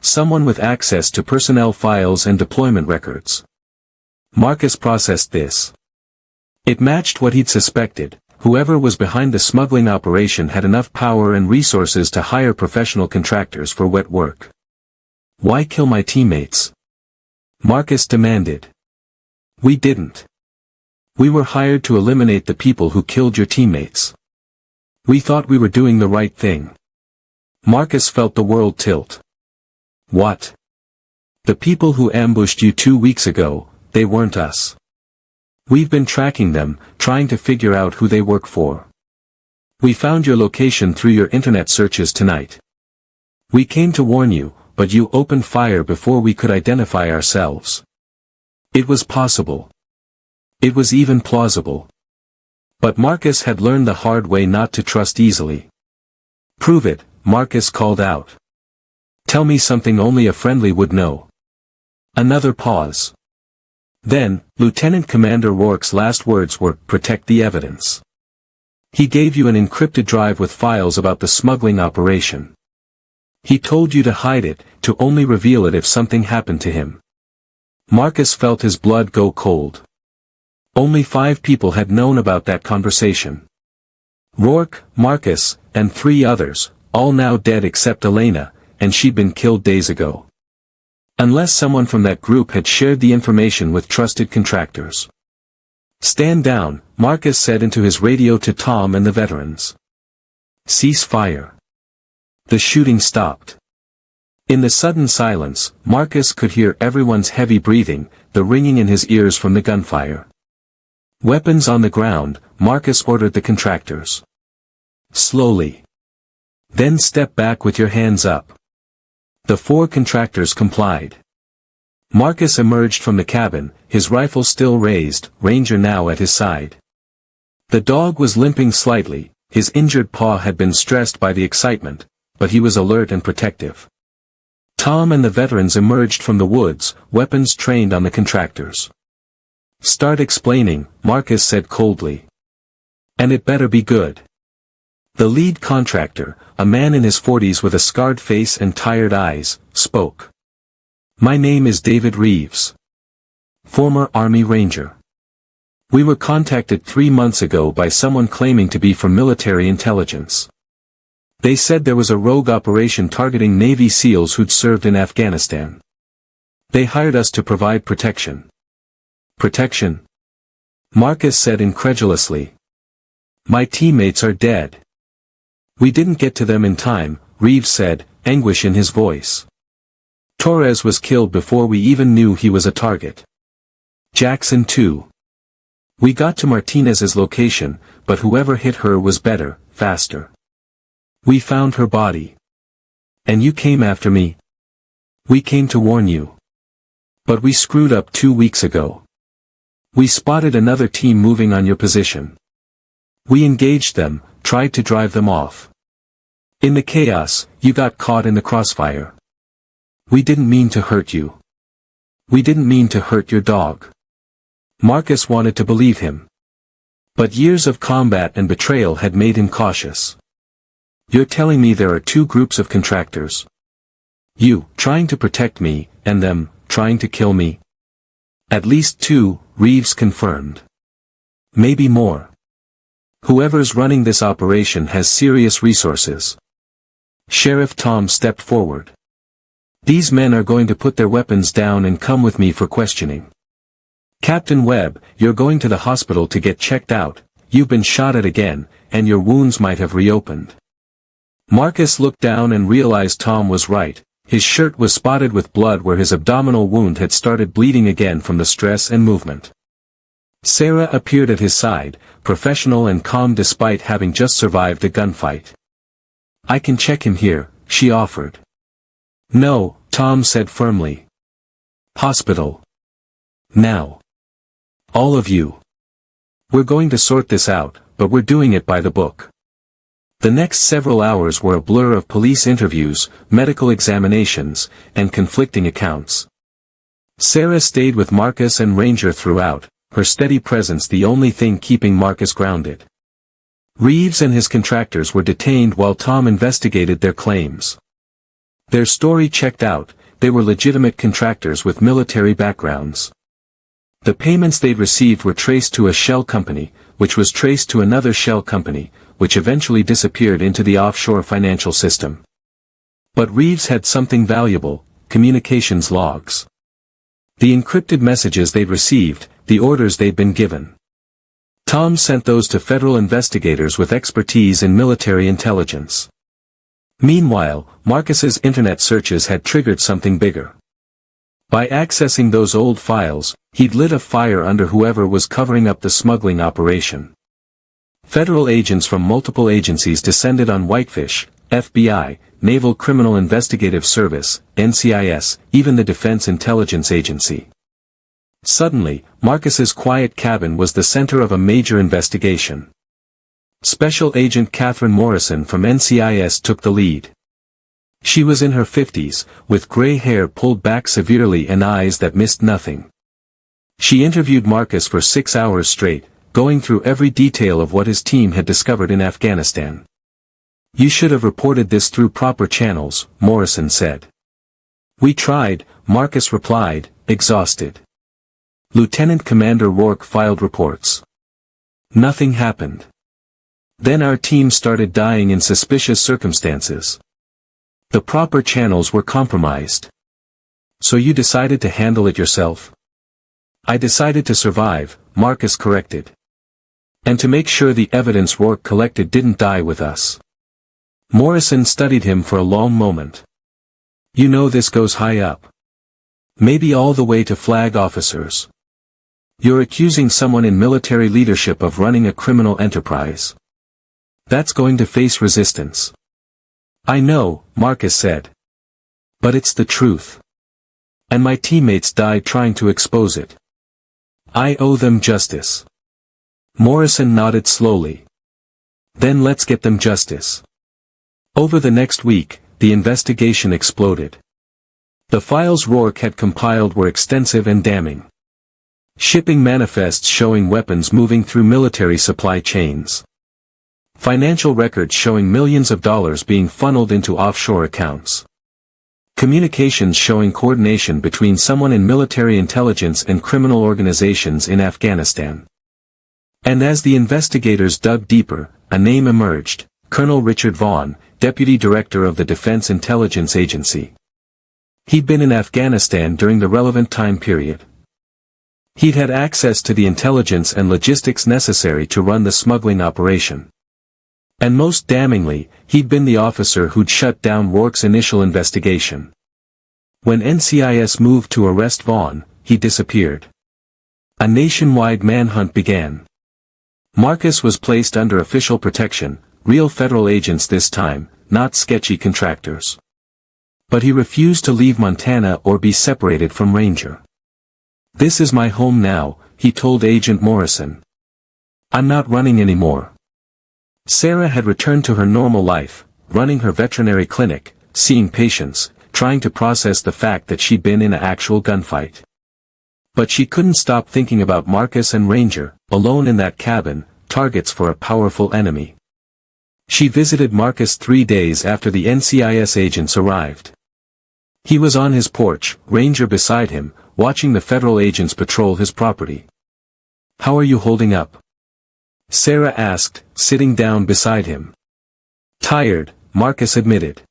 Someone with access to personnel files and deployment records." Marcus processed this. It matched what he'd suspected. Whoever was behind the smuggling operation had enough power and resources to hire professional contractors for wet work. "Why kill my teammates?" Marcus demanded. "We didn't. We were hired to eliminate the people who killed your teammates. We thought we were doing the right thing." Marcus felt the world tilt. "What? The people who ambushed you 2 weeks ago, they weren't us. We've been tracking them, trying to figure out who they work for. We found your location through your internet searches tonight. We came to warn you, but you opened fire before we could identify ourselves. It was possible. It was even plausible. But Marcus had learned the hard way not to trust easily. "Prove it," Marcus called out. "Tell me something only a friendly would know." Another pause. Then, Lieutenant Commander Rourke's last words were, "Protect the evidence." He gave you an encrypted drive with files about the smuggling operation. He told you to hide it, to only reveal it if something happened to him. Marcus felt his blood go cold. Only 5 people had known about that conversation. Rourke, Marcus, and 3 others, all now dead except Elena, and she'd been killed days ago. Unless someone from that group had shared the information with trusted contractors. "Stand down," Marcus said into his radio to Tom and the veterans. "Cease fire." The shooting stopped. In the sudden silence, Marcus could hear everyone's heavy breathing, the ringing in his ears from the gunfire. Weapons on the ground, Marcus ordered the contractors. "Slowly. Then step back with your hands up." The 4 contractors complied. Marcus emerged from the cabin, his rifle still raised, Ranger now at his side. The dog was limping slightly, his injured paw had been stressed by the excitement, but he was alert and protective. Tom and the veterans emerged from the woods, weapons trained on the contractors. "Start explaining," Marcus said coldly. "And it better be good." The lead contractor, a man in his 40s with a scarred face and tired eyes, spoke. "My name is David Reeves. Former Army Ranger. We were contacted 3 months ago by someone claiming to be from military intelligence. They said there was a rogue operation targeting Navy SEALs who'd served in Afghanistan. They hired us to provide protection." "Protection?" Marcus said incredulously. "My teammates are dead." "We didn't get to them in time," Reeves said, anguish in his voice. "Torres was killed before we even knew he was a target. Jackson too. We got to Martinez's location, but whoever hit her was better, faster. We found her body. And you came after me. We came to warn you. But we screwed up 2 weeks ago. We spotted another team moving on your position. We engaged them, tried to drive them off. In the chaos, you got caught in the crossfire. We didn't mean to hurt you. We didn't mean to hurt your dog." Marcus wanted to believe him. But years of combat and betrayal had made him cautious. "You're telling me there are 2 groups of contractors? You, trying to protect me, and them, trying to kill me?" "At least 2, Reeves confirmed. Maybe more." Whoever's running this operation has serious resources. Sheriff Tom stepped forward. These men are going to put their weapons down and come with me for questioning. Captain Webb, you're going to the hospital to get checked out. You've been shot at again, and your wounds might have reopened. Marcus looked down and realized Tom was right. His shirt was spotted with blood where his abdominal wound had started bleeding again from the stress and movement. Sarah appeared at his side, professional and calm despite having just survived a gunfight. I can check him here, she offered. No, Tom said firmly. Hospital. Now. All of you. We're going to sort this out, but we're doing it by the book. The next several hours were a blur of police interviews, medical examinations, and conflicting accounts. Sarah stayed with Marcus and Ranger throughout, her steady presence the only thing keeping Marcus grounded. Reeves and his contractors were detained while Tom investigated their claims. Their story checked out, they were legitimate contractors with military backgrounds. The payments they'd received were traced to a shell company, which was traced to another shell company, which eventually disappeared into the offshore financial system. But Reeves had something valuable, communications logs. The encrypted messages they'd received, the orders they'd been given. Tom sent those to federal investigators with expertise in military intelligence. Meanwhile, Marcus's internet searches had triggered something bigger. By accessing those old files, he'd lit a fire under whoever was covering up the smuggling operation. Federal agents from multiple agencies descended on Whitefish, FBI, Naval Criminal Investigative Service, NCIS, even the Defense Intelligence Agency. Suddenly, Marcus's quiet cabin was the center of a major investigation. Special Agent Catherine Morrison from NCIS took the lead. She was in her 50s, with gray hair pulled back severely and eyes that missed nothing. She interviewed Marcus for 6 hours straight, going through every detail of what his team had discovered in Afghanistan. You should have reported this through proper channels, Morrison said. We tried, Marcus replied, exhausted. Lieutenant Commander Rourke filed reports. Nothing happened. Then our team started dying in suspicious circumstances. The proper channels were compromised. So you decided to handle it yourself? I decided to survive, Marcus corrected. And to make sure the evidence Rourke collected didn't die with us. Morrison studied him for a long moment. You know this goes high up. Maybe all the way to flag officers. You're accusing someone in military leadership of running a criminal enterprise. That's going to face resistance. I know, Marcus said. But it's the truth. And my teammates died trying to expose it. I owe them justice. Morrison nodded slowly. Then let's get them justice. Over the next week, the investigation exploded. The files Rourke had compiled were extensive and damning. Shipping manifests showing weapons moving through military supply chains. Financial records showing millions of dollars being funneled into offshore accounts. Communications showing coordination between someone in military intelligence and criminal organizations in Afghanistan. And as the investigators dug deeper, a name emerged, Colonel Richard Vaughn, Deputy Director of the Defense Intelligence Agency. He'd been in Afghanistan during the relevant time period. He'd had access to the intelligence and logistics necessary to run the smuggling operation. And most damningly, he'd been the officer who'd shut down Rourke's initial investigation. When NCIS moved to arrest Vaughn, he disappeared. A nationwide manhunt began. Marcus was placed under official protection, real federal agents this time, not sketchy contractors. But he refused to leave Montana or be separated from Ranger. This is my home now, he told Agent Morrison. I'm not running anymore. Sarah had returned to her normal life, running her veterinary clinic, seeing patients, trying to process the fact that she'd been in an actual gunfight. But she couldn't stop thinking about Marcus and Ranger, alone in that cabin, targets for a powerful enemy. She visited Marcus 3 days after the NCIS agents arrived. He was on his porch, Ranger beside him, watching the federal agents patrol his property. How are you holding up? Sarah asked, sitting down beside him. Tired, Marcus admitted.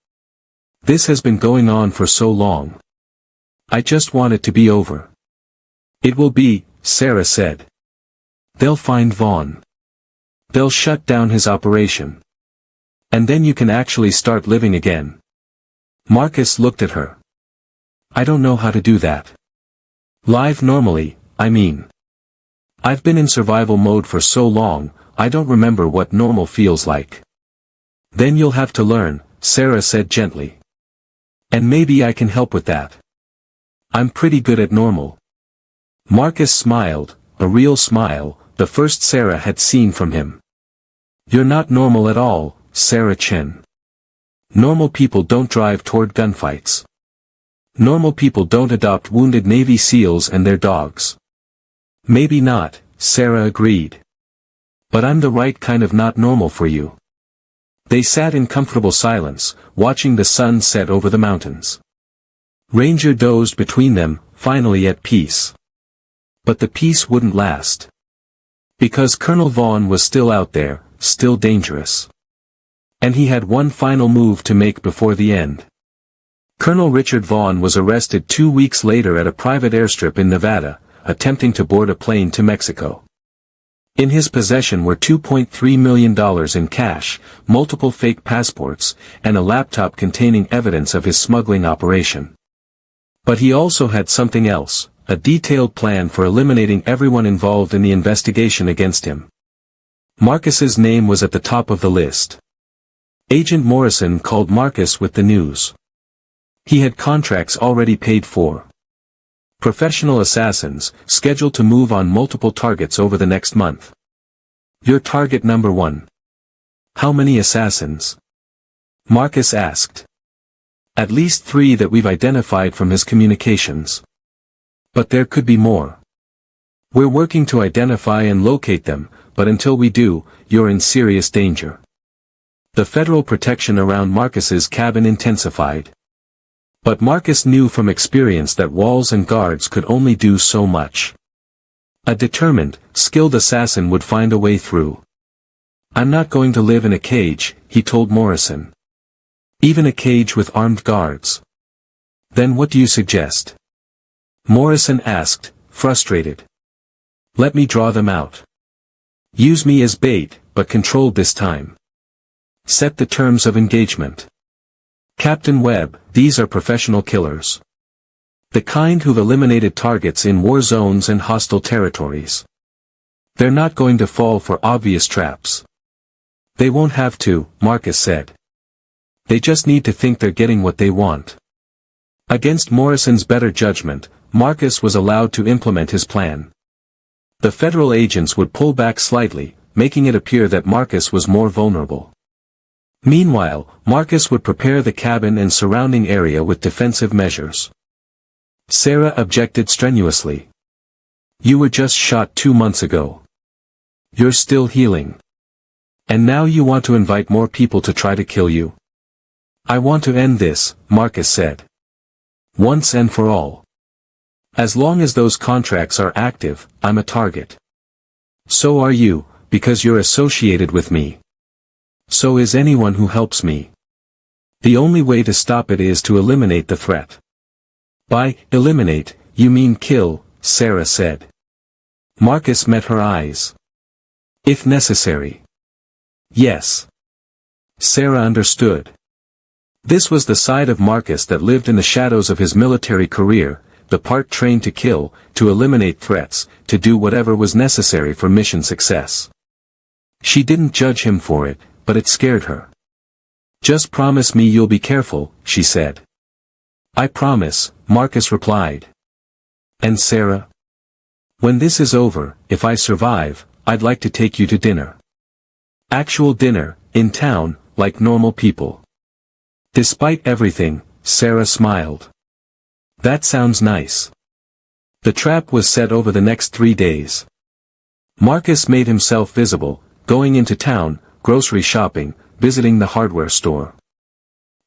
This has been going on for so long. I just want it to be over. It will be, Sarah said. They'll find Vaughn. They'll shut down his operation. And then you can actually start living again. Marcus looked at her. I don't know how to do that. Live normally, I mean. I've been in survival mode for so long, I don't remember what normal feels like. Then you'll have to learn, Sarah said gently. And maybe I can help with that. I'm pretty good at normal. Marcus smiled, a real smile, the first Sarah had seen from him. You're not normal at all, Sarah Chen. Normal people don't drive toward gunfights. Normal people don't adopt wounded Navy SEALs and their dogs. Maybe not, Sarah agreed. But I'm the right kind of not normal for you. They sat in comfortable silence, watching the sun set over the mountains. Ranger dozed between them, finally at peace. But the peace wouldn't last. Because Colonel Vaughn was still out there, still dangerous. And he had one final move to make before the end. Colonel Richard Vaughn was arrested 2 weeks later at a private airstrip in Nevada, attempting to board a plane to Mexico. In his possession were $2.3 million in cash, multiple fake passports, and a laptop containing evidence of his smuggling operation. But he also had something else, a detailed plan for eliminating everyone involved in the investigation against him. Marcus's name was at the top of the list. Agent Morrison called Marcus with the news. He had contracts already paid for. Professional assassins, scheduled to move on multiple targets over the next month. You're target number 1. How many assassins? Marcus asked. At least 3 that we've identified from his communications. But there could be more. We're working to identify and locate them, but until we do, you're in serious danger. The federal protection around Marcus's cabin intensified. But Marcus knew from experience that walls and guards could only do so much. A determined, skilled assassin would find a way through. I'm not going to live in a cage, he told Morrison. Even a cage with armed guards. Then what do you suggest? Morrison asked, frustrated. Let me draw them out. Use me as bait, but controlled this time. Set the terms of engagement. Captain Webb, these are professional killers. The kind who've eliminated targets in war zones and hostile territories. They're not going to fall for obvious traps. They won't have to, Marcus said. They just need to think they're getting what they want. Against Morrison's better judgment, Marcus was allowed to implement his plan. The federal agents would pull back slightly, making it appear that Marcus was more vulnerable. Meanwhile, Marcus would prepare the cabin and surrounding area with defensive measures. Sarah objected strenuously. You were just shot 2 months ago. You're still healing. And now you want to invite more people to try to kill you? I want to end this, Marcus said. Once and for all. As long as those contracts are active, I'm a target. So are you, because you're associated with me. So is anyone who helps me. The only way to stop it is to eliminate the threat. By eliminate, you mean kill, Sarah said. Marcus met her eyes. If necessary. Yes. Sarah understood. This was the side of Marcus that lived in the shadows of his military career, the part trained to kill, to eliminate threats, to do whatever was necessary for mission success. She didn't judge him for it, but it scared her. Just promise me you'll be careful, she said. I promise, Marcus replied. And Sarah? When this is over, if I survive, I'd like to take you to dinner. Actual dinner, in town, like normal people. Despite everything, Sarah smiled. That sounds nice. The trap was set over the next 3 days. Marcus made himself visible, going into town, grocery shopping, visiting the hardware store.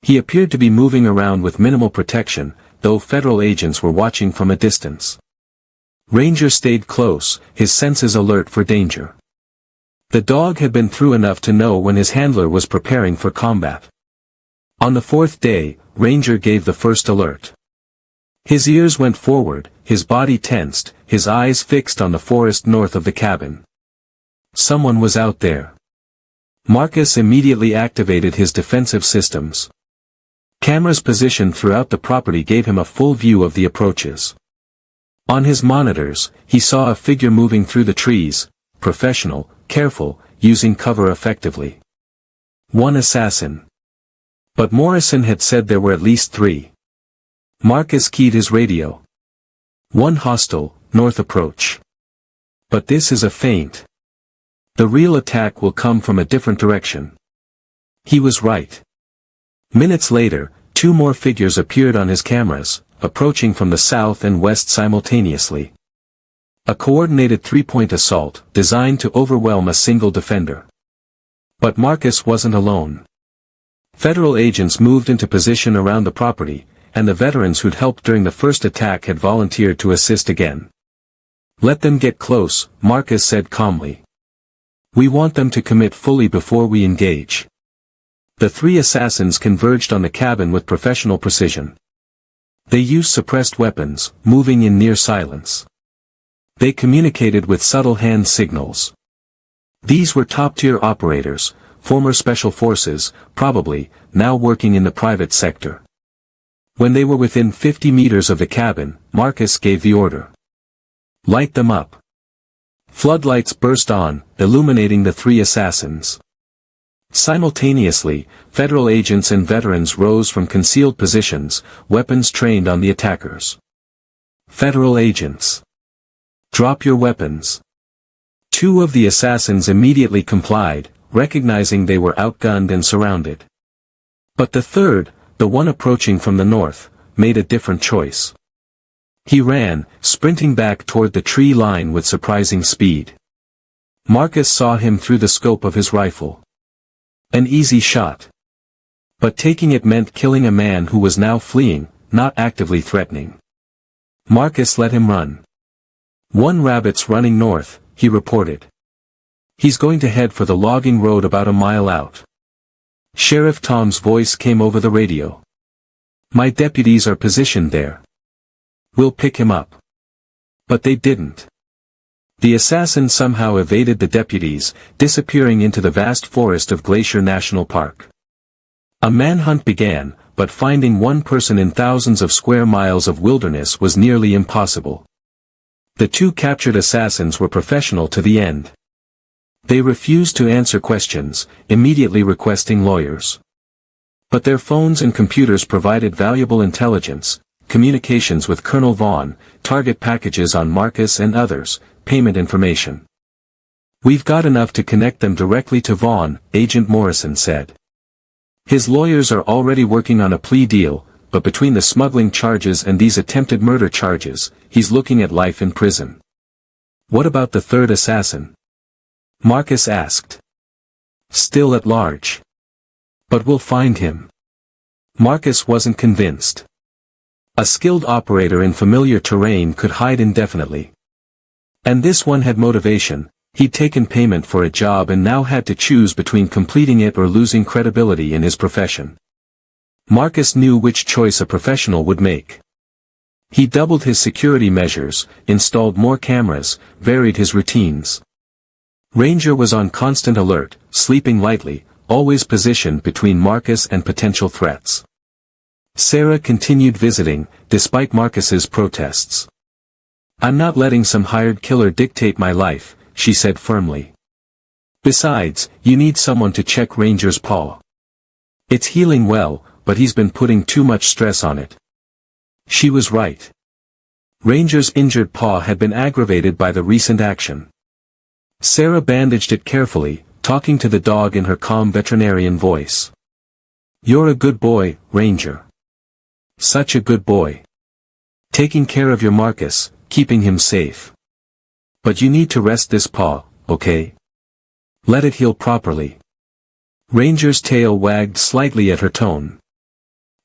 He appeared to be moving around with minimal protection, though federal agents were watching from a distance. Ranger stayed close, his senses alert for danger. The dog had been through enough to know when his handler was preparing for combat. On the fourth day, Ranger gave the first alert. His ears went forward, his body tensed, his eyes fixed on the forest north of the cabin. Someone was out there. Marcus immediately activated his defensive systems. Cameras positioned throughout the property gave him a full view of the approaches. On his monitors, he saw a figure moving through the trees, professional, careful, using cover effectively. One assassin. But Morrison had said there were at least 3. Marcus keyed his radio. One hostile, north approach. But this is a feint. The real attack will come from a different direction. He was right. Minutes later, 2 more figures appeared on his cameras, approaching from the south and west simultaneously. A coordinated 3-point assault, designed to overwhelm a single defender. But Marcus wasn't alone. Federal agents moved into position around the property, and the veterans who'd helped during the first attack had volunteered to assist again. Let them get close, Marcus said calmly. We want them to commit fully before we engage. The 3 assassins converged on the cabin with professional precision. They used suppressed weapons, moving in near silence. They communicated with subtle hand signals. These were top-tier operators, former special forces, probably, now working in the private sector. When they were within 50 meters of the cabin, Marcus gave the order. Light them up. Floodlights burst on, illuminating the 3 assassins. Simultaneously, federal agents and veterans rose from concealed positions, weapons trained on the attackers. Federal agents. Drop your weapons. 2 of the assassins immediately complied, recognizing they were outgunned and surrounded. But the third, the one approaching from the north, made a different choice. He ran, sprinting back toward the tree line with surprising speed. Marcus saw him through the scope of his rifle. An easy shot. But taking it meant killing a man who was now fleeing, not actively threatening. Marcus let him run. 1 rabbit's running north, he reported. He's going to head for the logging road about a mile out. Sheriff Tom's voice came over the radio. My deputies are positioned there. We'll pick him up. But they didn't. The assassin somehow evaded the deputies, disappearing into the vast forest of Glacier National Park. A manhunt began, but finding one person in thousands of square miles of wilderness was nearly impossible. The 2 captured assassins were professional to the end. They refused to answer questions, immediately requesting lawyers. But their phones and computers provided valuable intelligence, communications with Colonel Vaughn, target packages on Marcus and others, payment information. We've got enough to connect them directly to Vaughn, Agent Morrison said. His lawyers are already working on a plea deal, but between the smuggling charges and these attempted murder charges, he's looking at life in prison. What about the 3rd assassin? Marcus asked. Still at large. But we'll find him. Marcus wasn't convinced. A skilled operator in familiar terrain could hide indefinitely. And this one had motivation. He'd taken payment for a job and now had to choose between completing it or losing credibility in his profession. Marcus knew which choice a professional would make. He doubled his security measures, installed more cameras, varied his routines. Ranger was on constant alert, sleeping lightly, always positioned between Marcus and potential threats. Sarah continued visiting, despite Marcus's protests. I'm not letting some hired killer dictate my life, she said firmly. Besides, you need someone to check Ranger's paw. It's healing well, but he's been putting too much stress on it. She was right. Ranger's injured paw had been aggravated by the recent action. Sarah bandaged it carefully, talking to the dog in her calm veterinarian voice. You're a good boy, Ranger. Such a good boy. Taking care of your Marcus, keeping him safe. But you need to rest this paw, okay? Let it heal properly. Ranger's tail wagged slightly at her tone.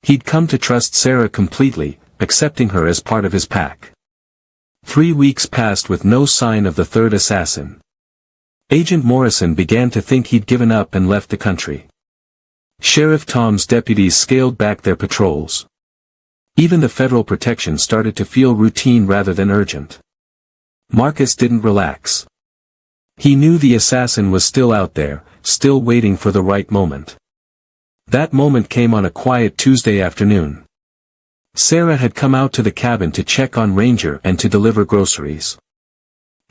He'd come to trust Sarah completely, accepting her as part of his pack. 3 weeks passed with no sign of the 3rd assassin. Agent Morrison began to think he'd given up and left the country. Sheriff Tom's deputies scaled back their patrols. Even the federal protection started to feel routine rather than urgent. Marcus didn't relax. He knew the assassin was still out there, still waiting for the right moment. That moment came on a quiet Tuesday afternoon. Sarah had come out to the cabin to check on Ranger and to deliver groceries.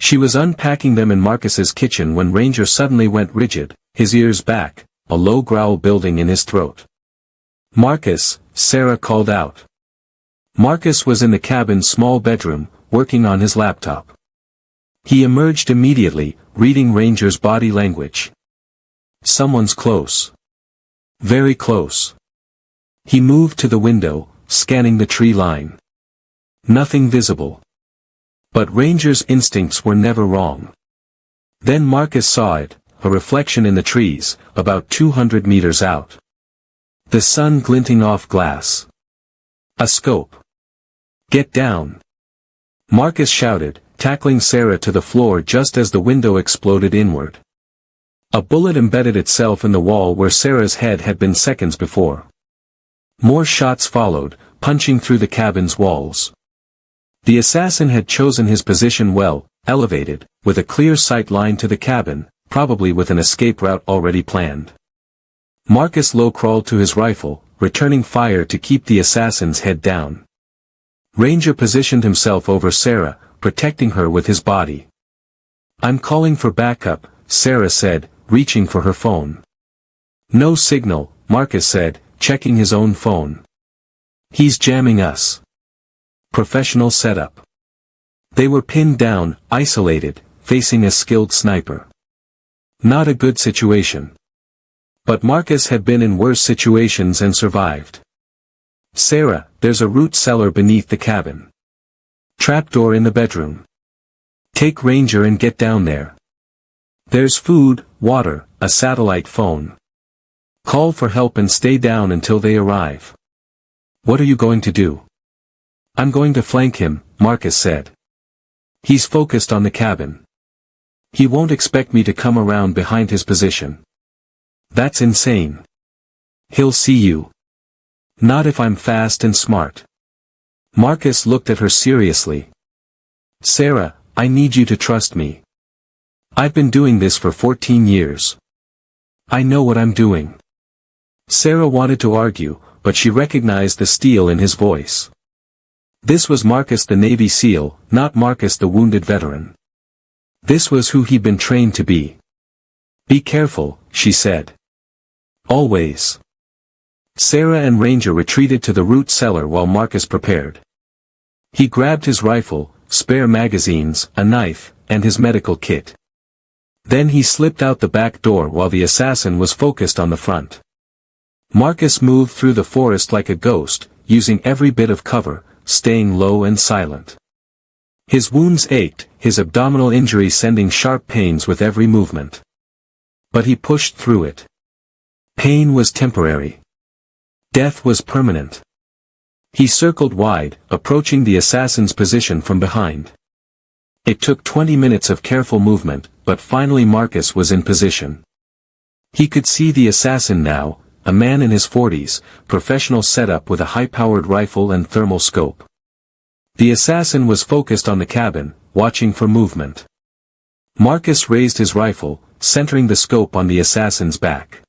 She was unpacking them in Marcus's kitchen when Ranger suddenly went rigid, his ears back, a low growl building in his throat. "Marcus," Sarah called out. Marcus was in the cabin's small bedroom, working on his laptop. He emerged immediately, reading Ranger's body language. Someone's close. Very close. He moved to the window, scanning the tree line. Nothing visible. But Ranger's instincts were never wrong. Then Marcus saw it, a reflection in the trees, about 200 meters out. The sun glinting off glass. A scope. "Get down!" Marcus shouted, tackling Sarah to the floor just as the window exploded inward. A bullet embedded itself in the wall where Sarah's head had been seconds before. More shots followed, punching through the cabin's walls. The assassin had chosen his position well, elevated, with a clear sight line to the cabin, probably with an escape route already planned. Marcus low-crawled to his rifle, returning fire to keep the assassin's head down. Ranger positioned himself over Sarah, protecting her with his body. "I'm calling for backup," Sarah said, reaching for her phone. "No signal," Marcus said, checking his own phone. "He's jamming us." Professional setup. They were pinned down, isolated, facing a skilled sniper. Not a good situation. But Marcus had been in worse situations and survived. "Sarah, there's a root cellar beneath the cabin. Trapdoor in the bedroom. Take Ranger and get down there. There's food, water, a satellite phone. Call for help and stay down until they arrive." "What are you going to do?" "I'm going to flank him," Marcus said. "He's focused on the cabin. He won't expect me to come around behind his position. That's insane. He'll see you. Not if I'm fast and smart." Marcus looked at her seriously. "Sarah, I need you to trust me. I've been doing this for 14 years. I know what I'm doing." Sarah wanted to argue, but she recognized the steel in his voice. This was Marcus the Navy SEAL, not Marcus the wounded veteran. This was who he'd been trained to be. "Be careful," she said. "Always." Sarah and Ranger retreated to the root cellar while Marcus prepared. He grabbed his rifle, spare magazines, a knife, and his medical kit. Then he slipped out the back door while the assassin was focused on the front. Marcus moved through the forest like a ghost, using every bit of cover, staying low and silent. His wounds ached, his abdominal injury sending sharp pains with every movement. But he pushed through it. Pain was temporary. Death was permanent. He circled wide, approaching the assassin's position from behind. It took 20 minutes of careful movement, but finally Marcus was in position. He could see the assassin now, a man in his 40s, professional setup with a high-powered rifle and thermal scope. The assassin was focused on the cabin, watching for movement. Marcus raised his rifle, centering the scope on the assassin's back.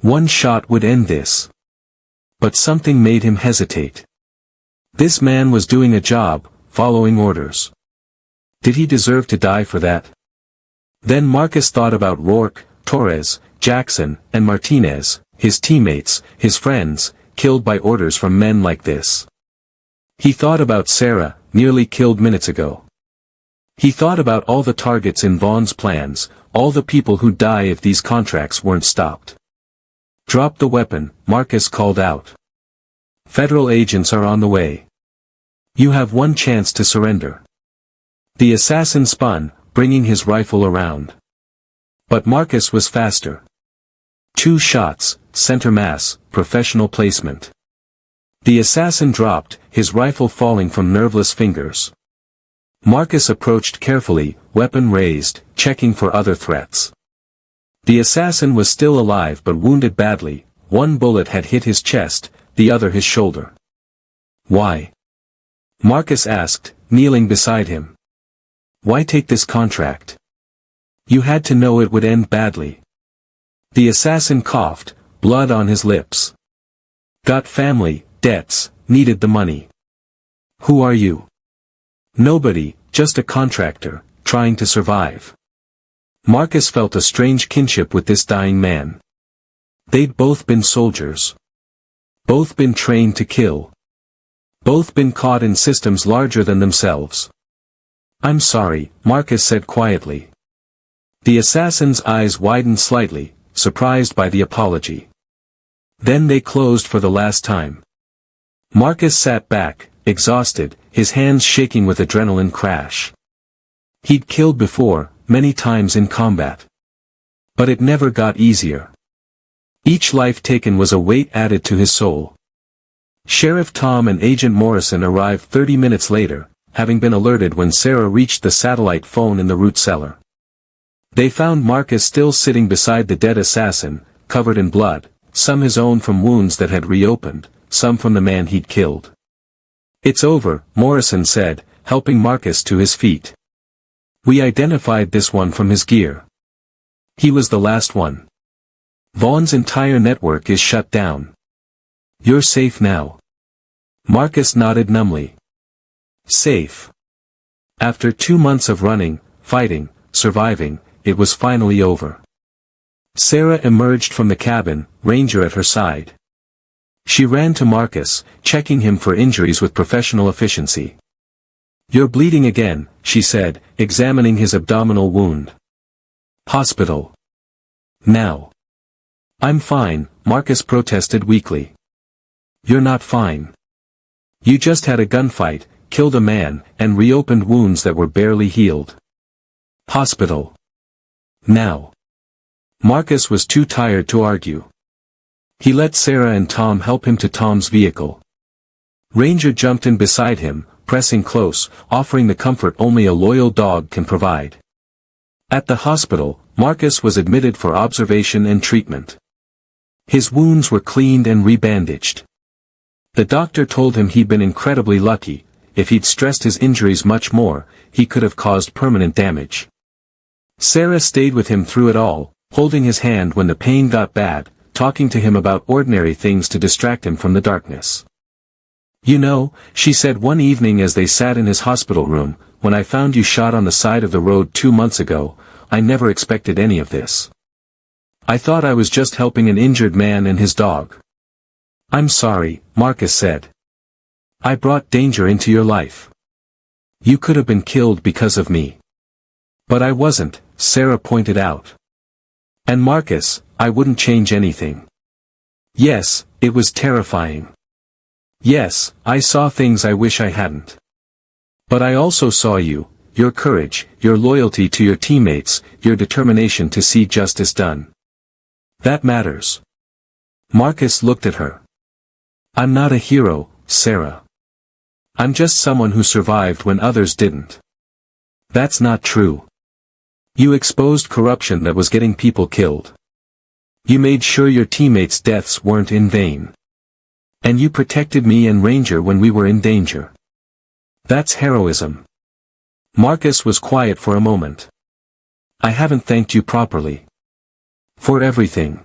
One shot would end this. But something made him hesitate. This man was doing a job, following orders. Did he deserve to die for that? Then Marcus thought about Rourke, Torres, Jackson, and Martinez, his teammates, his friends, killed by orders from men like this. He thought about Sarah, nearly killed minutes ago. He thought about all the targets in Vaughn's plans, all the people who'd die if these contracts weren't stopped. "Drop the weapon," Marcus called out. "Federal agents are on the way. You have one chance to surrender." The assassin spun, bringing his rifle around. But Marcus was faster. 2 shots, center mass, professional placement. The assassin dropped, his rifle falling from nerveless fingers. Marcus approached carefully, weapon raised, checking for other threats. The assassin was still alive but wounded badly. One bullet had hit his chest, the other his shoulder. "Why?" Marcus asked, kneeling beside him. "Why take this contract? You had to know it would end badly." The assassin coughed, blood on his lips. "Got family, debts, needed the money." "Who are you?" "Nobody, just a contractor, trying to survive." Marcus felt a strange kinship with this dying man. They'd both been soldiers. Both been trained to kill. Both been caught in systems larger than themselves. "I'm sorry," Marcus said quietly. The assassin's eyes widened slightly, surprised by the apology. Then they closed for the last time. Marcus sat back, exhausted, his hands shaking with adrenaline crash. He'd killed before, many times in combat. But it never got easier. Each life taken was a weight added to his soul. Sheriff Tom and Agent Morrison arrived 30 minutes later, having been alerted when Sarah reached the satellite phone in the root cellar. They found Marcus still sitting beside the dead assassin, covered in blood, some his own from wounds that had reopened, some from the man he'd killed. "It's over," Morrison said, helping Marcus to his feet. "We identified this one from his gear. He was the last one. Vaughn's entire network is shut down. You're safe now." Marcus nodded numbly. Safe. After 2 months of running, fighting, surviving, it was finally over. Sarah emerged from the cabin, Ranger at her side. She ran to Marcus, checking him for injuries with professional efficiency. "You're bleeding again," she said, examining his abdominal wound. "Hospital. Now." "I'm fine," Marcus protested weakly. "You're not fine. You just had a gunfight, killed a man, and reopened wounds that were barely healed. Hospital. Now." Marcus was too tired to argue. He let Sarah and Tom help him to Tom's vehicle. Ranger jumped in beside him, pressing close, offering the comfort only a loyal dog can provide. At the hospital, Marcus was admitted for observation and treatment. His wounds were cleaned and rebandaged. The doctor told him he'd been incredibly lucky. If he'd stressed his injuries much more, he could have caused permanent damage. Sarah stayed with him through it all, holding his hand when the pain got bad, talking to him about ordinary things to distract him from the darkness. "You know," she said one evening as they sat in his hospital room, "when I found you shot on the side of the road 2 months ago, I never expected any of this. I thought I was just helping an injured man and his dog." "I'm sorry," Marcus said. "I brought danger into your life. You could have been killed because of me." "But I wasn't," Sarah pointed out. "And Marcus, I wouldn't change anything. Yes, it was terrifying. Yes, I saw things I wish I hadn't. But I also saw you, your courage, your loyalty to your teammates, your determination to see justice done. That matters." Marcus looked at her. "I'm not a hero, Sarah. I'm just someone who survived when others didn't." "That's not true. You exposed corruption that was getting people killed. You made sure your teammates' deaths weren't in vain. And you protected me and Ranger when we were in danger. That's heroism." Marcus was quiet for a moment. "I haven't thanked you properly. For everything.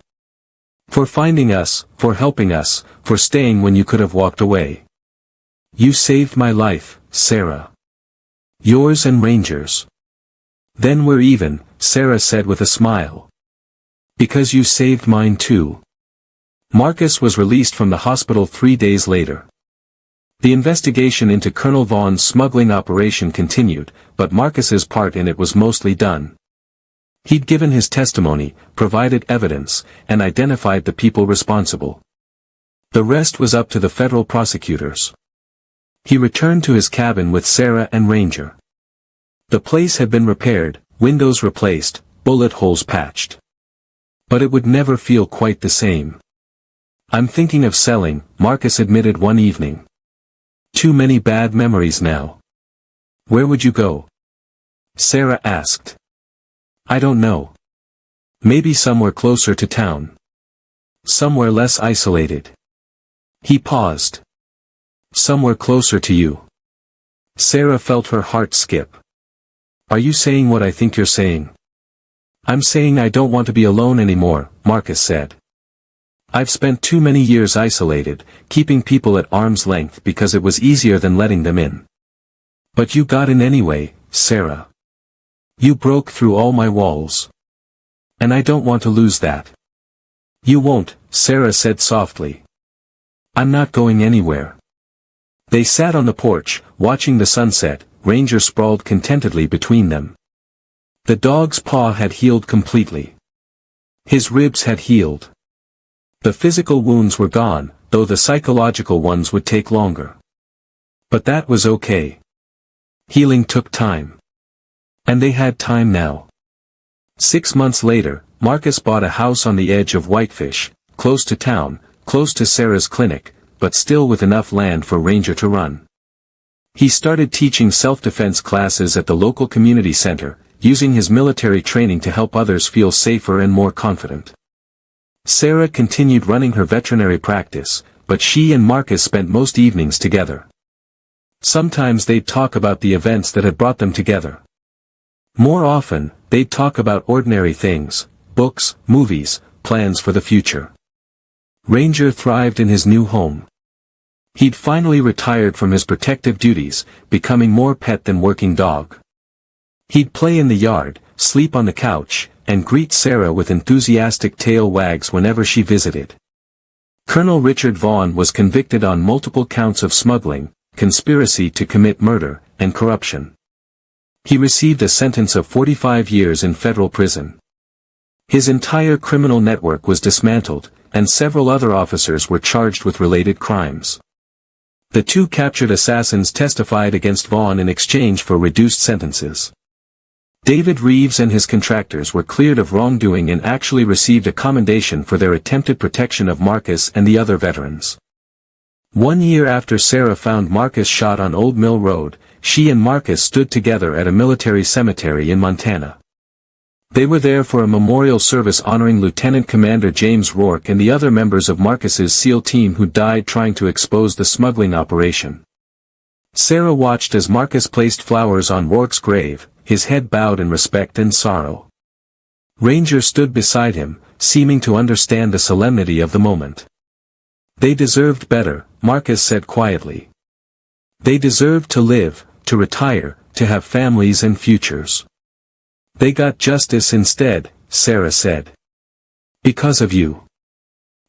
For finding us, for helping us, for staying when you could have walked away. You saved my life, Sarah. Yours and Ranger's." "Then we're even," Sarah said with a smile. "Because you saved mine too." Marcus was released from the hospital 3 days later. The investigation into Colonel Vaughn's smuggling operation continued, but Marcus's part in it was mostly done. He'd given his testimony, provided evidence, and identified the people responsible. The rest was up to the federal prosecutors. He returned to his cabin with Sarah and Ranger. The place had been repaired, windows replaced, bullet holes patched. But it would never feel quite the same. "I'm thinking of selling," Marcus admitted one evening. "Too many bad memories now." "Where would you go?" Sarah asked. I don't know. Maybe somewhere closer to town. Somewhere less isolated. He paused. Somewhere closer to you. Sarah felt her heart skip. Are you saying what I think you're saying? I'm saying I don't want to be alone anymore, Marcus said. I've spent too many years isolated, keeping people at arm's length because it was easier than letting them in. But you got in anyway, Sarah. You broke through all my walls. And I don't want to lose that. You won't, Sarah said softly. I'm not going anywhere. They sat on the porch, watching the sunset. Ranger sprawled contentedly between them. The dog's paw had healed completely. His ribs had healed. The physical wounds were gone, though the psychological ones would take longer. But that was okay. Healing took time. And they had time now. 6 months later, Marcus bought a house on the edge of Whitefish, close to town, close to Sarah's clinic, but still with enough land for Ranger to run. He started teaching self-defense classes at the local community center, using his military training to help others feel safer and more confident. Sarah continued running her veterinary practice, but she and Marcus spent most evenings together. Sometimes they'd talk about the events that had brought them together. More often, they'd talk about ordinary things, books, movies, plans for the future. Ranger thrived in his new home. He'd finally retired from his protective duties, becoming more pet than working dog. He'd play in the yard, sleep on the couch, and greet Sarah with enthusiastic tail wags whenever she visited. Colonel Richard Vaughn was convicted on multiple counts of smuggling, conspiracy to commit murder, and corruption. He received a sentence of 45 years in federal prison. His entire criminal network was dismantled, and several other officers were charged with related crimes. The 2 captured assassins testified against Vaughn in exchange for reduced sentences. David Reeves and his contractors were cleared of wrongdoing and actually received a commendation for their attempted protection of Marcus and the other veterans. 1 year after Sarah found Marcus shot on Old Mill Road, she and Marcus stood together at a military cemetery in Montana. They were there for a memorial service honoring Lieutenant Commander James Rourke and the other members of Marcus's SEAL team who died trying to expose the smuggling operation. Sarah watched as Marcus placed flowers on Rourke's grave, his head bowed in respect and sorrow. Ranger stood beside him, seeming to understand the solemnity of the moment. They deserved better, Marcus said quietly. They deserved to live, to retire, to have families and futures. They got justice instead, Sarah said. Because of you.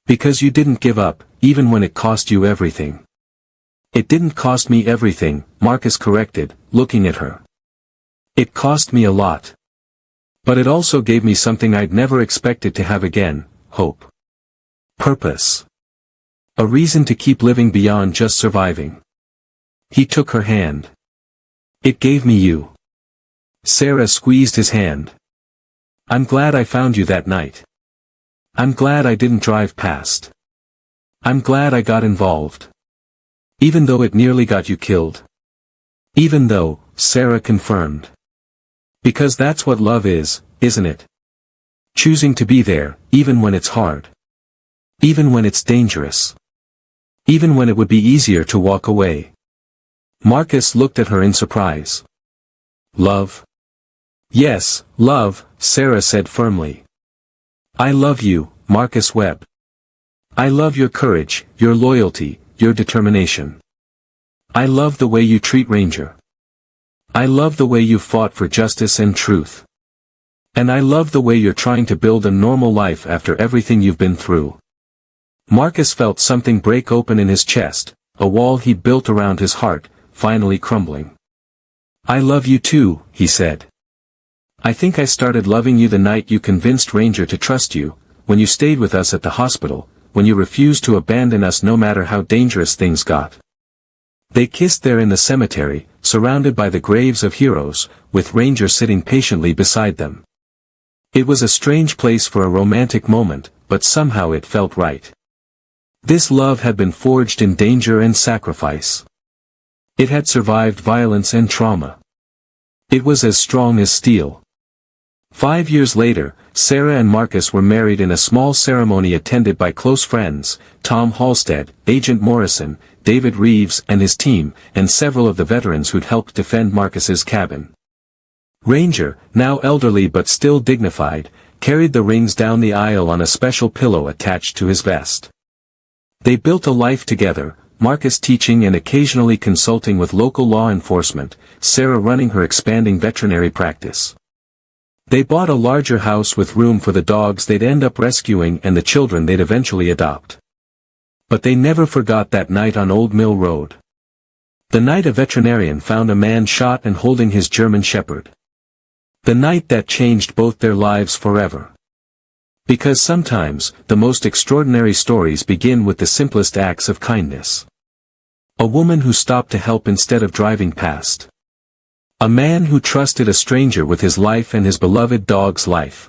Because you didn't give up, even when it cost you everything. It didn't cost me everything, Marcus corrected, looking at her. It cost me a lot. But it also gave me something I'd never expected to have again, hope. Purpose. A reason to keep living beyond just surviving. He took her hand. It gave me you. Sarah squeezed his hand. I'm glad I found you that night. I'm glad I didn't drive past. I'm glad I got involved. Even though it nearly got you killed. Even though, Sarah confirmed. Because that's what love is, isn't it? Choosing to be there, even when it's hard. Even when it's dangerous. Even when it would be easier to walk away. Marcus looked at her in surprise. Love? Yes, love, Sarah said firmly. I love you, Marcus wept. I love your courage, your loyalty, your determination. I love the way you treat Ranger. I love the way you fought for justice and truth. And I love the way you're trying to build a normal life after everything you've been through. Marcus felt something break open in his chest, a wall he'd built around his heart, finally crumbling. I love you too, he said. I think I started loving you the night you convinced Ranger to trust you, when you stayed with us at the hospital, when you refused to abandon us no matter how dangerous things got. They kissed there in the cemetery, surrounded by the graves of heroes, with Ranger sitting patiently beside them. It was a strange place for a romantic moment, but somehow it felt right. This love had been forged in danger and sacrifice. It had survived violence and trauma. It was as strong as steel. 5 years later, Sarah and Marcus were married in a small ceremony attended by close friends, Tom Halstead, Agent Morrison, David Reeves and his team, and several of the veterans who'd helped defend Marcus's cabin. Ranger, now elderly but still dignified, carried the rings down the aisle on a special pillow attached to his vest. They built a life together, Marcus teaching and occasionally consulting with local law enforcement, Sarah running her expanding veterinary practice. They bought a larger house with room for the dogs they'd end up rescuing and the children they'd eventually adopt. But they never forgot that night on Old Mill Road. The night a veterinarian found a man shot and holding his German Shepherd. The night that changed both their lives forever. Because sometimes, the most extraordinary stories begin with the simplest acts of kindness. A woman who stopped to help instead of driving past. A man who trusted a stranger with his life and his beloved dog's life.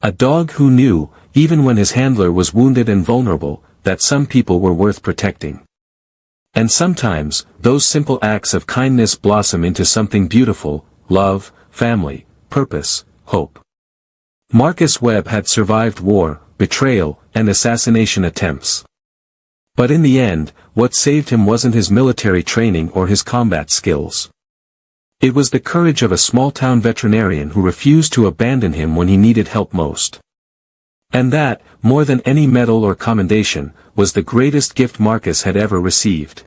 A dog who knew, even when his handler was wounded and vulnerable, that some people were worth protecting. And sometimes, those simple acts of kindness blossom into something beautiful: love, family, purpose, hope. Marcus Webb had survived war, betrayal, and assassination attempts. But in the end, what saved him wasn't his military training or his combat skills. It was the courage of a small-town veterinarian who refused to abandon him when he needed help most. And that, more than any medal or commendation, was the greatest gift Marcus had ever received.